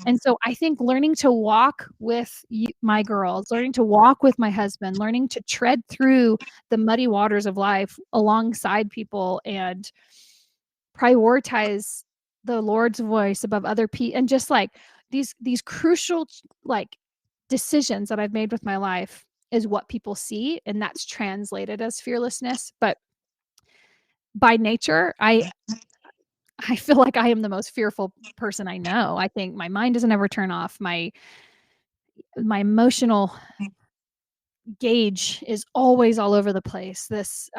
And so I think learning to walk with my girls, learning to walk with my husband, learning to tread through the muddy waters of life alongside people and prioritize the Lord's voice above other people, and just like these crucial like decisions that I've made with my life is what people see, and that's translated as fearlessness. But by nature, I feel like I am the most fearful person I know. I think my mind doesn't ever turn off. My emotional gauge is always all over the place. This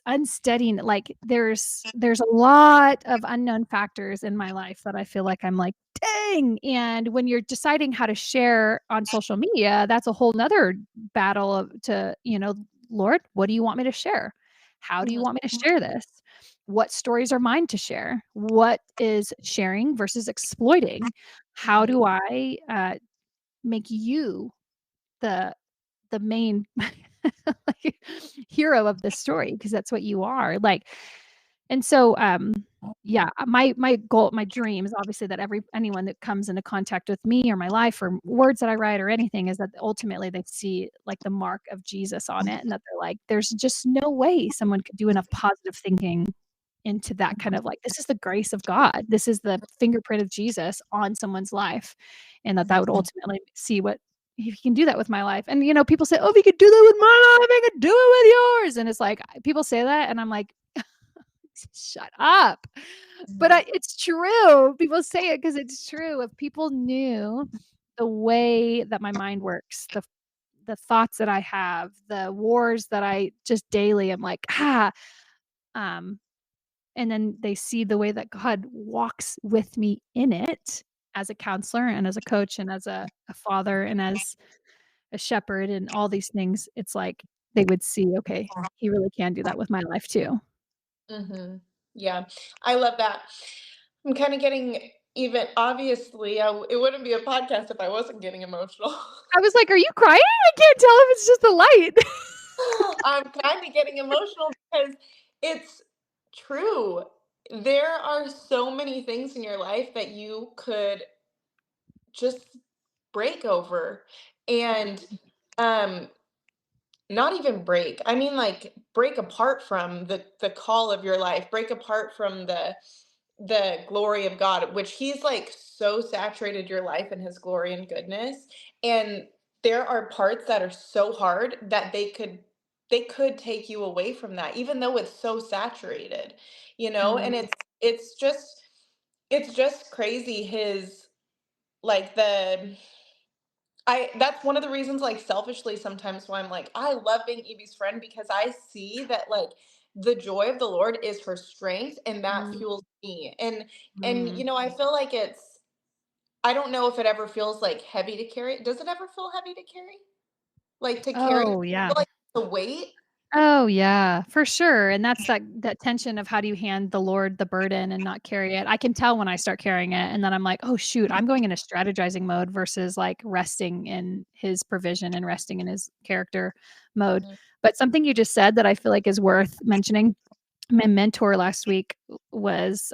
unsteady, like there's a lot of unknown factors in my life that I feel like I'm like, dang. And when you're deciding how to share on social media, that's a whole nother battle Lord, what do you want me to share? How do you want me to share this? What stories are mine to share? What is sharing versus exploiting? How do I make you the main like, hero of this story, because that's what you are. Like, and so yeah, my goal, my dream is obviously that anyone that comes into contact with me or my life or words that I write or anything, is that ultimately they see like the mark of Jesus on it, and that they're like, there's just no way someone could do enough positive thinking into that kind of like, this is the grace of God. This is the fingerprint of Jesus on someone's life. And that would ultimately see what, if you can do that with my life. And, people say, oh, if you could do that with my life, I could do it with yours. And it's like, people say that, and I'm like, shut up. But it's true. People say it because it's true. If people knew the way that my mind works, the thoughts that I have, the wars that I just daily am like, um, and then they see the way that God walks with me in it as a counselor and as a coach and as a father and as a shepherd and all these things. It's like they would see, okay, he really can do that with my life too. Yeah, I love that. I'm kind of getting even, obviously, it wouldn't be a podcast if I wasn't getting emotional. I was like, are you crying? I can't tell if it's just the light. I'm kind of getting emotional because it's true. There are so many things in your life that you could just break over. And um not even break. I mean, like, break apart from the call of your life, break apart from the glory of God, which he's like so saturated your life in his glory and goodness. And there are parts that are so hard that they could take you away from that, even though it's so saturated, and Mm. it's just crazy his, like, that's one of the reasons, like, selfishly sometimes why I'm like, I love being Evie's friend, because I see that, like, the joy of the Lord is her strength, and that Mm. fuels me. And Mm. I feel like I don't know if it ever feels like heavy to carry. Does it ever feel heavy to carry? Like, to carry, Oh, yeah. like, the weight? Oh, yeah, for sure. And that's that tension of how do you hand the Lord the burden and not carry it. I can tell when I start carrying it, and then I'm like, "Oh, shoot, I'm going into strategizing mode versus, like, resting in his provision and resting in his character mode." Mhm. But something you just said that I feel like is worth mentioning, my mentor last week was,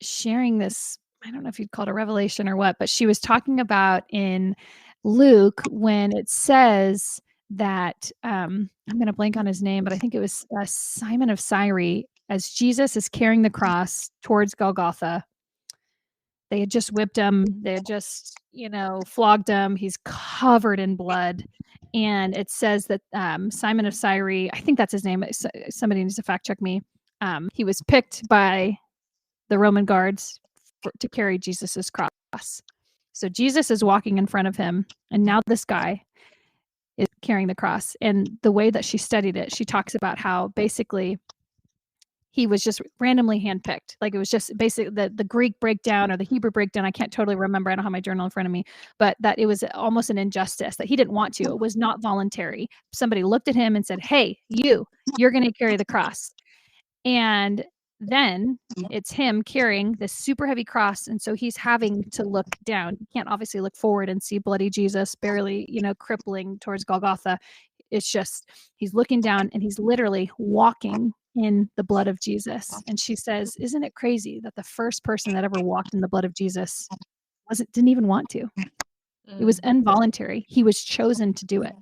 sharing this, I don't know if you'd call it a revelation or what, but she was talking about in Luke when it says, that I'm going to blank on his name, but I think it was Simon of Cyrene, as Jesus is carrying the cross towards Golgotha. They had just whipped him. They had just, flogged him. He's covered in blood. And it says that Simon of Cyrene, I think that's his name. Somebody needs to fact check me. He was picked by the Roman guards to carry Jesus's cross. So Jesus is walking in front of him, and now this guy is carrying the cross. And the way that she studied it, she talks about how basically he was just randomly handpicked. Like, it was just basically the Greek breakdown or the Hebrew breakdown. I can't totally remember. I don't have my journal in front of me, but that it was almost an injustice, that he didn't want to. It was not voluntary. Somebody looked at him and said, "Hey, you're going to carry the cross." And then it's him carrying this super heavy cross. And so he's having to look down. He can't obviously look forward and see bloody Jesus barely, crippling towards Golgotha. It's just, he's looking down and he's literally walking in the blood of Jesus. And she says, "Isn't it crazy that the first person that ever walked in the blood of Jesus didn't even want to? It was involuntary. He was chosen to do it."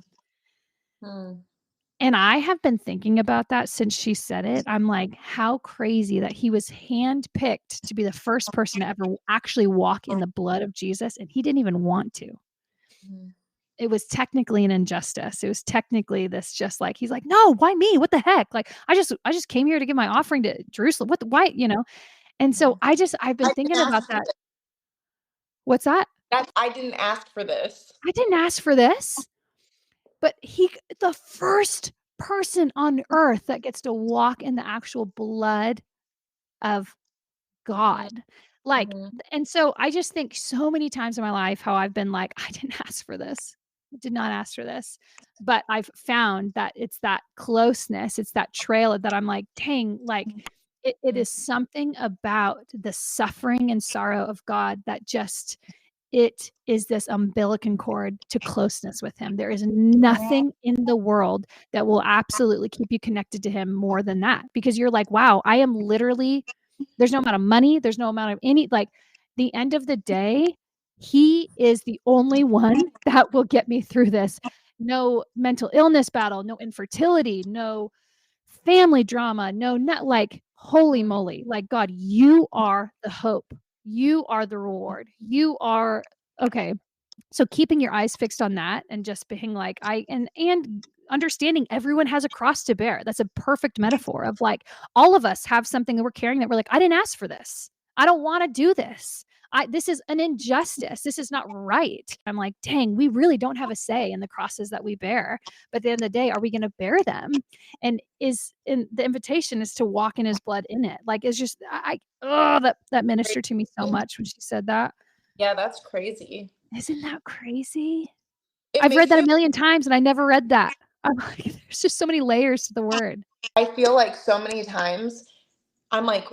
And I have been thinking about that since she said it. I'm like, how crazy that he was handpicked to be the first person to ever actually walk in the blood of Jesus, and he didn't even want to. It was technically an injustice. It was technically this, just like, he's like, "No, why me? What the heck? Like, I just came here to give my offering to Jerusalem. Why?" And so I've been thinking about that. What's that? I didn't ask for this. I didn't ask for this. But the first person on earth that gets to walk in the actual blood of God. Like, and so I just think so many times in my life how I've been like, I didn't ask for this. I did not ask for this. But I've found that it's that closeness, it's that trail that I'm like, dang, like it is something about the suffering and sorrow of God that just, it is this umbilical cord to closeness with him. There is nothing in the world that will absolutely keep you connected to him more than that, because you're like, wow, I am literally, there's no amount of money, there's no amount of the end of the day, he is the only one that will get me through this. No mental illness battle, no infertility, no family drama, no, not like, holy moly, like, God, you are the hope. You are the reward. You are okay. So keeping your eyes fixed on that and just being like, and understanding everyone has a cross to bear. That's a perfect metaphor of like, all of us have something that we're carrying that we're like, I didn't ask for this. I don't want to do this. This is an injustice. This is not right. I'm like, dang, we really don't have a say in the crosses that we bear. But at the end of the day, are we going to bear them? And the invitation is to walk in his blood in it. Like, it's just, that ministered to me so much when she said that. Yeah, that's crazy. Isn't that crazy? I've read that a million times and I never read that. I'm like, there's just so many layers to the word. I feel like so many times I'm like,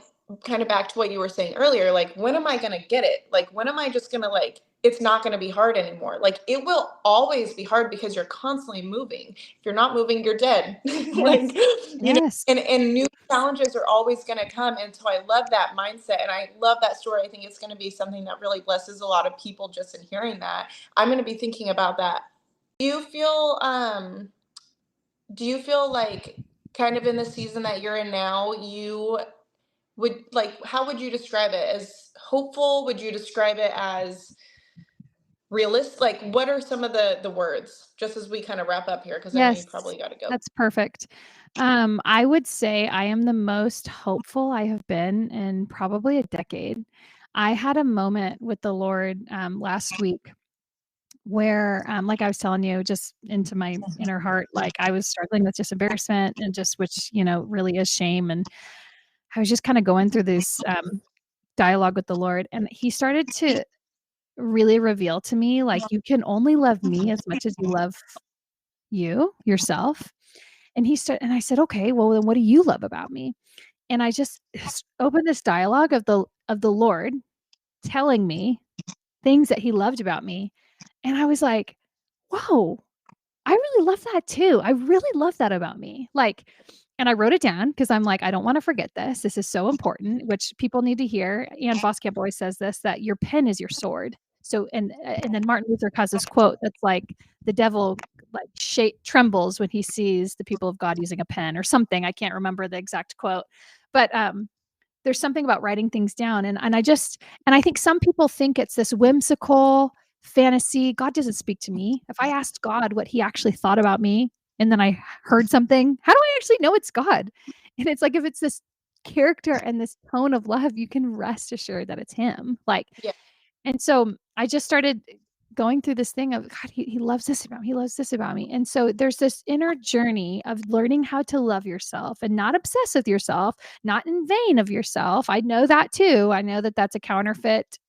kind of back to what you were saying earlier, like, when am I going to get it? Like, when am I just going to, like, it's not going to be hard anymore. Like, it will always be hard because you're constantly moving. If you're not moving, you're dead. Like, you know, and new challenges are always going to come. And so I love that mindset. And I love that story. I think it's going to be something that really blesses a lot of people just in hearing that. I'm going to be thinking about that. Do you feel like, kind of in the season that you're in now, you would, like, how would you describe it? As hopeful? Would you describe it as realistic? Like, what are some of the words, just as we kind of wrap up here, because I know you probably got to go. That's perfect. I would say I am the most hopeful I have been in probably a decade. I had a moment with the Lord last week where, like I was telling you, just into my inner heart, like, I was struggling with just embarrassment and just, which, really is shame. And I was just kind of going through this dialogue with the Lord, and he started to really reveal to me, like, you can only love me as much as you love yourself. And and I said, okay, well, then what do you love about me? And I just opened this dialogue of the Lord telling me things that he loved about me. And I was like, whoa, I really love that too. I really love that about me. Like, and I wrote it down because I'm like, I don't want to forget this. This is so important, which people need to hear. And Voskamp always says this, that your pen is your sword. So, and then Martin Luther has this quote that's like, the devil like trembles when he sees the people of God using a pen or something. I can't remember the exact quote, but there's something about writing things down. And I think some people think it's this whimsical fantasy. God doesn't speak to me. If I asked God what he actually thought about me and then I heard something, how do I actually know it's God? And it's like, if it's this character and this tone of love, you can rest assured that it's him. Like, Yeah. and so I just started going through this thing of God, he loves this about me. He loves this about me. And so there's this inner journey of learning how to love yourself and not obsess with yourself, not in vain of yourself. I know that too. I know that that's a counterfeit,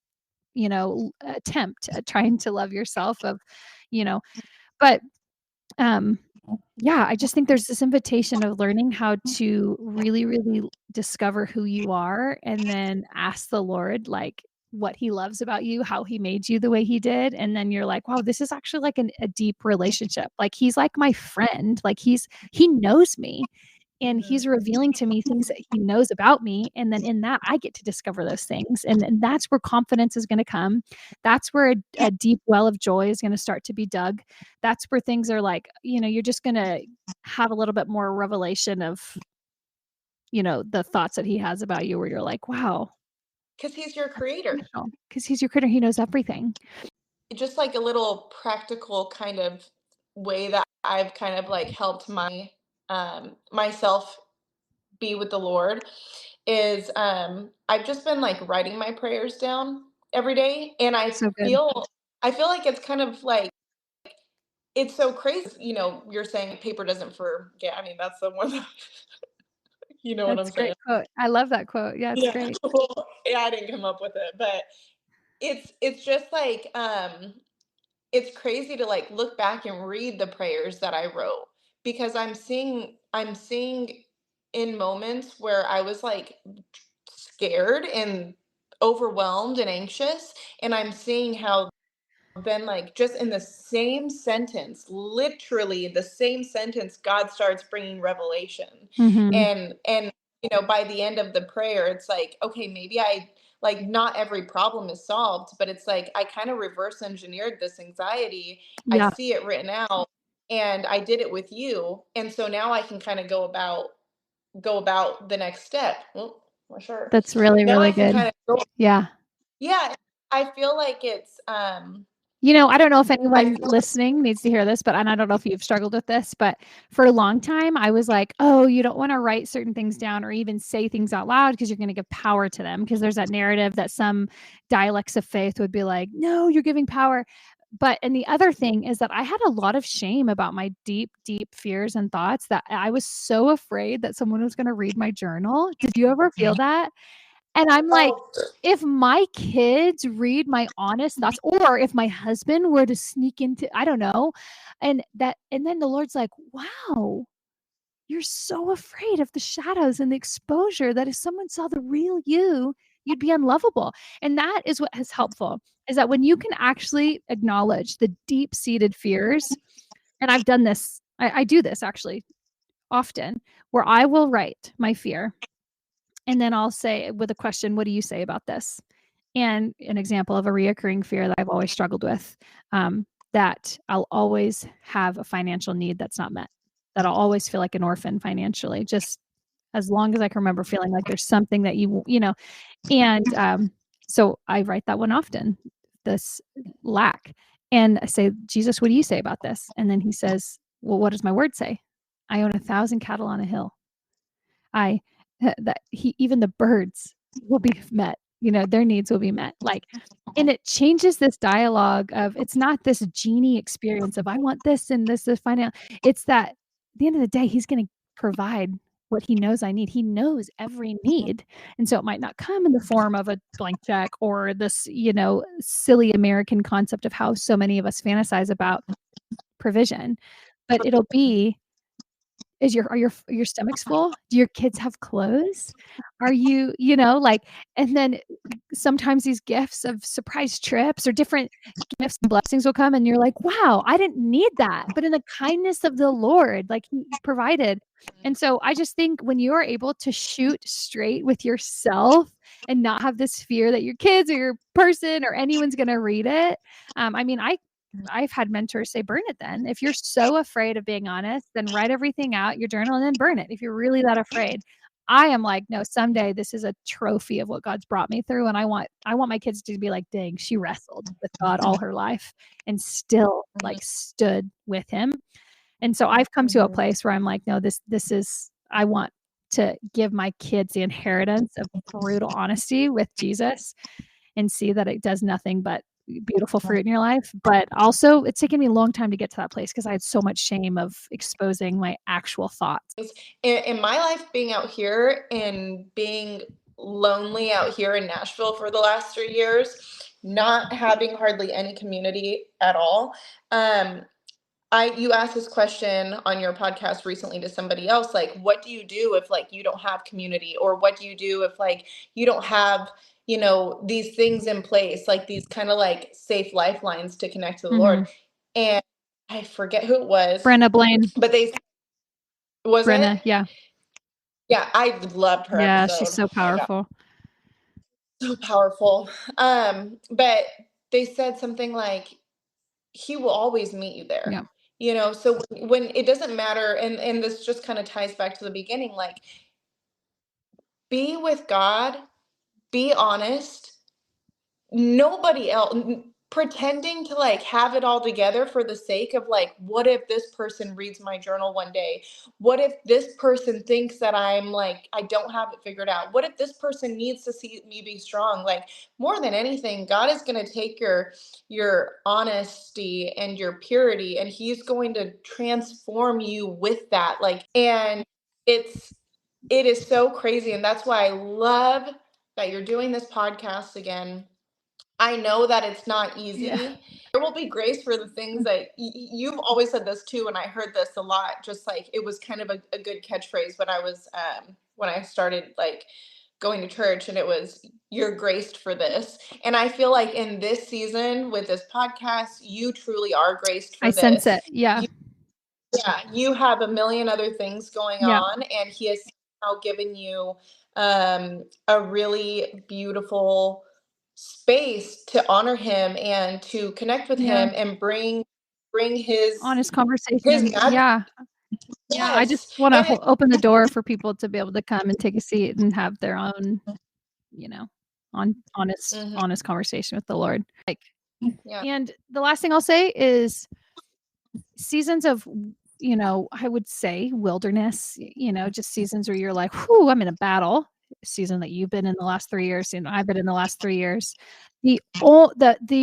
attempt at trying to love yourself but yeah, I just think there's this invitation of learning how to really, really discover who you are and then ask the Lord, like, what he loves about you, how he made you the way he did. And then you're like, wow, this is actually like a deep relationship. Like, he's like my friend. Like, he knows me and he's revealing to me things that he knows about me. And then in that, I get to discover those things. And that's where confidence is going to come. That's where a deep well of joy is going to start to be dug. That's where things are like, you're just going to have a little bit more revelation of, the thoughts that he has about you, where you're like, wow, Because he's your creator. because he's your critter. He knows everything. Just like a little practical kind of way that I've kind of like helped myself be with the Lord is I've just been like writing my prayers down every day, and So good. I feel like it's kind of like it's so crazy. You're saying paper doesn't forget. I mean, that's the one that you know what That's I'm a great saying. quote. I love that quote. Yeah, it's Yeah. great. Well, yeah, I didn't come up with it, but it's just like it's crazy to like look back and read the prayers that I wrote, because I'm seeing in moments where I was like scared and overwhelmed and anxious, and I'm seeing how then, like, just in the same sentence, literally the same sentence, God starts bringing revelation. Mhm. And by the end of the prayer, it's like, okay, maybe not every problem is solved, but it's like I kind of reverse engineered this anxiety. I Yeah, see it written out, and I did it with you. And so now I can kind of go about the next step. Oh, for sure. that's really, Now I really can good. kind of go, Yeah. yeah, I feel like it's I don't know if I anyone feel listening needs to hear this, and I don't know if you've struggled with this, but for a long time, I was like, oh, you don't want to write certain things down or even say things out loud because you're going to give power to them. Because there's that narrative that some dialects of faith would be like, no, you're giving power. And the other thing is that I had a lot of shame about my deep, deep fears and thoughts, that I was so afraid that someone was going to read my journal. Did you ever feel that? And I'm like, oh, if my kids read my honest thoughts, or if my husband were to sneak into, I don't know, and then the Lord's like, wow, you're so afraid of the shadows and the exposure that if someone saw the real you, you'd be unlovable. And that is what is helpful, is that when you can actually acknowledge the deep seated fears, and I've done this, I do this actually often, where I will write my fear and then I'll say with a question, what do you say about this? And an example of a reoccurring fear that I've always struggled with, that I'll always have a financial need that's not met, that I'll always feel like an orphan financially, just as long as I can remember feeling like there's something that and so I write that one often, this lack. And I say, Jesus, what do you say about this? And then he says, well, what does my word say? I own 1,000 cattle on a hill. I that he even the birds will be met, their needs will be met, like, and it changes this dialogue of, it's not this genie experience of I want this and this is final. It's that at the end of the day, he's gonna provide what he knows I need. He knows every need. And so it might not come in the form of a blank check or this, silly American concept of how so many of us fantasize about provision, but it'll be, are your stomachs full? Do your kids have clothes? Are like, and then sometimes these gifts of surprise trips or different gifts and blessings will come and you're like, wow, I didn't need that. But in the kindness of the Lord, like he provided. And so I just think when you are able to shoot straight with yourself and not have this fear that your kids or your person or anyone's going to read it. I mean, I've had mentors say, burn it then. If you're so afraid of being honest, then write everything out, your journal, and then burn it if you're really that afraid. I am like, no, someday this is a trophy of what God's brought me through. And I want my kids to be like, dang, she wrestled with God all her life and still like stood with him. And so I've come to a place where I'm like, no, this is, I want to give my kids the inheritance of brutal honesty with Jesus and see that it does nothing but beautiful fruit in your life. But also, it's taken me a long time to get to that place because I had so much shame of exposing my actual thoughts. In my life, being out here and being lonely out here in Nashville for the last 3 years, not having hardly any community at all. You asked this question on your podcast recently to somebody else, like, what do you do if like you don't have community, or what do you do if like you don't have, these things in place, like these kind of like safe lifelines to connect to the Lord. And I forget who it was. Brenna Blaine. But was Brenna, it? yeah. Yeah, I loved her Yeah, episode. she's so powerful. So powerful. But they said something like, he will always meet you there. Yeah. So when it doesn't matter, and this just kind of ties back to the beginning, like, be with God, be honest. Nobody else pretending to like have it all together for the sake of like, what if this person reads my journal one day? What if this person thinks that I'm like, I don't have it figured out? What if this person needs to see me be strong? Like, more than anything, God is going to take your honesty and your purity, and he's going to transform you with that. Like, and it is so crazy. And that's why I love that you're doing this podcast again. I know that it's not easy. Yeah. There will be grace for the things that you've always said this too, and I heard this a lot. Just like, it was kind of a good catchphrase when I started like going to church, and it was, you're graced for this. And I feel like in this season with this podcast, you truly are graced for I this. sense it. Yeah. You have a million other things going Yeah. on, and he has now given you a really beautiful space to honor him and to connect with him and bring his honest conversation. magic. Yeah. Yeah, I just want to open the door for people to be able to come and take a seat and have their own, honest conversation with the Lord. Like, and the last thing I'll say is seasons of, I would say wilderness, just seasons where you're like, whoo, I'm in a battle. Season that you've been in the last 3 years, and I've been in the last 3 years. The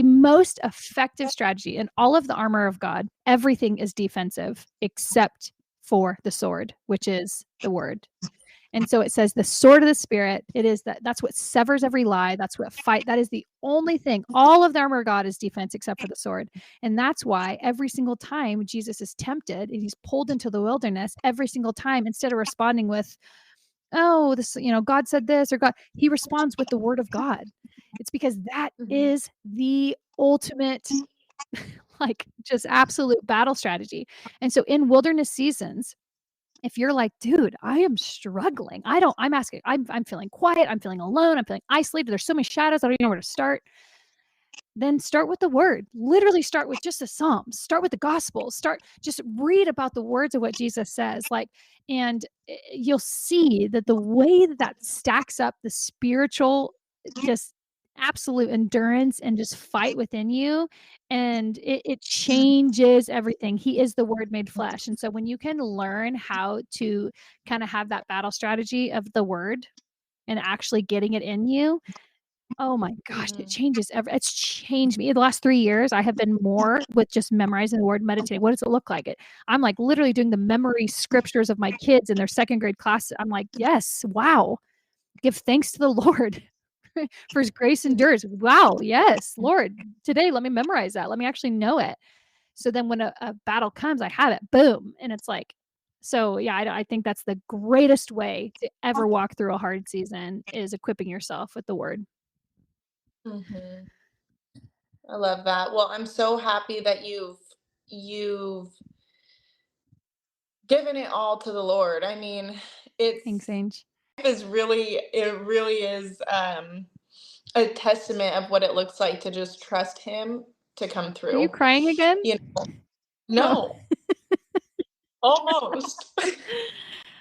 most effective strategy in all of the armor of God, everything is defensive except for the sword, which is the word. And so it says the sword of the spirit, that's what severs every lie. That's what that is the only thing. All of the armor of God is defense except for the sword. And that's why every single time Jesus is tempted and he's pulled into the wilderness, every single time, instead of responding with, oh, this, God said this, or God, he responds with the word of God. It's because that is the ultimate, like, just absolute battle strategy. And so in wilderness seasons, if you're like, dude, I am struggling. I'm feeling quiet. I'm feeling alone. I'm feeling isolated. There's so many shadows. I don't even know where to start. Then start with the word. Literally start with just the Psalms. Start with the Gospels. Just read about the words of what Jesus says. And you'll see that the way that stacks up the spiritual, just absolute endurance and just fight within you, and it changes everything. He is the word made flesh. And so when you can learn how to kind of have that battle strategy of the word and actually getting it in you, oh my gosh, it changes it's changed me. The last 3 years, I have been more with just memorizing the word, meditating. What does it look like? I'm like literally doing the memory scriptures of my kids in their second grade class. I'm like, yes, wow. Give thanks to the Lord for his grace endures. Wow, yes, Lord, today let me memorize that. Let me actually know it. So then when a battle comes, I have it. Boom. And it's like, so yeah, I think that's the greatest way to ever walk through a hard season, is equipping yourself with the word. I love that. Well, I'm so happy that you've given it all to the Lord. I mean, Thanks, Ange. it really is a testament of what it looks like to just trust him to come Are you through. crying again? You know? Oh. No, almost.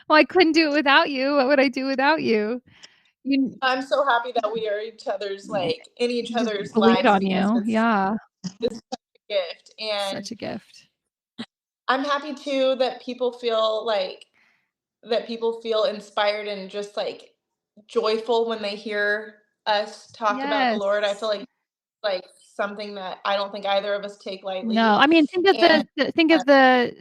Well, I couldn't do it without you. What would I do without you? You I'm so happy that we are each other's, like, in each just other's bleed lives on because you. Yeah. it's such a gift, Such and a gift. I'm happy too that people feel inspired and just, like, joyful when they hear us talk about the Yes. Lord. I feel like, something that I don't think either of us take No, lightly, I mean, think of and, uh the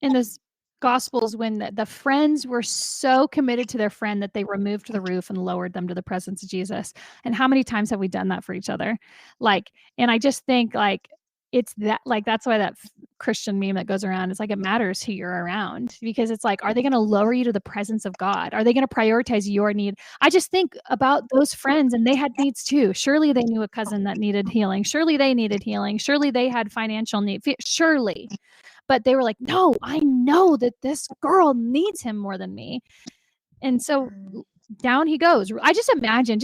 in this Gospels when the friends were so committed to their friend that they removed the roof and lowered them to the presence of Jesus. And how many times have we done that for each other? Like, and I just think like it's that like that's why that Christian meme that goes around is like it matters who you're around because it's like, are they going to lower you to the presence of God? Are they going to prioritize your need? I just think about those friends and they had needs too. Surely they knew a cousin that needed healing. Surely they needed healing. Surely they had financial need. Surely. But they were like, no, I know that this girl needs him more than me. And so down he goes. I just imagine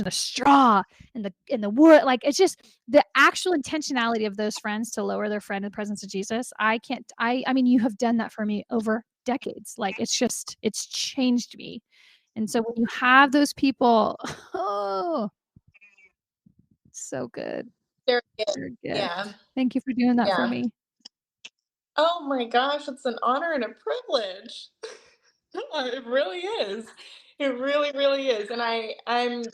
a straw in the wood. Like it's just the actual intentionality of those friends to lower their friend in the presence of Jesus. I mean, you have done that for me over decades. Like it's changed me. And so when you have those people, oh, so good. they're a gift. You're a Yeah, gift. Thank you for doing that for yeah. me. Oh my gosh, it's an honor and a privilege. It really is. It really, really is, and I'm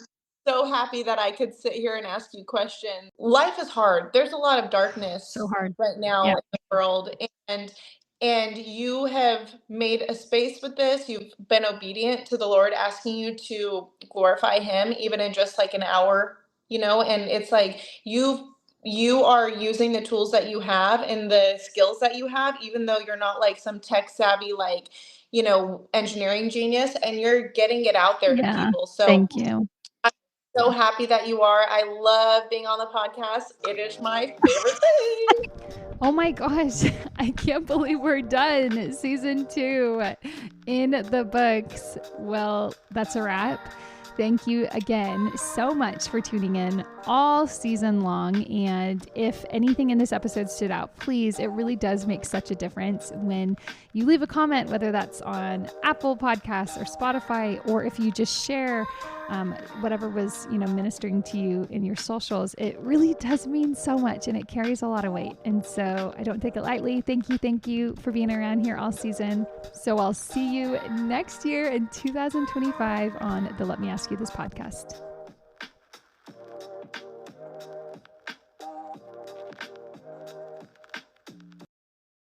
so happy that I could sit here and ask you questions. Life is hard. There's a lot of So darkness hard. right now Yeah. in the world, and you have made a space with this. You've been obedient to the Lord asking you to glorify Him even in just, like, an hour, and it's like you are using the tools that you have and the skills that you have, even though you're not, like, some tech savvy, like, engineering genius, and you're getting it out there to Yeah. people. So Thank you. so happy that you are. I love being on the podcast. It is my favorite thing. Oh my gosh, I can't believe we're done. Season 2 in the books. Well, that's a wrap. Thank you again so much for tuning in all season long. And if anything in this episode stood out, please, it really does make such a difference when you leave a comment, whether that's on Apple Podcasts or Spotify, or if you just share whatever was, ministering to you in your socials. It really does mean so much and it carries a lot of weight. And so I don't take it lightly. Thank you for being around here all season. So I'll see you next year in 2025 on the Let Me Ask You This podcast.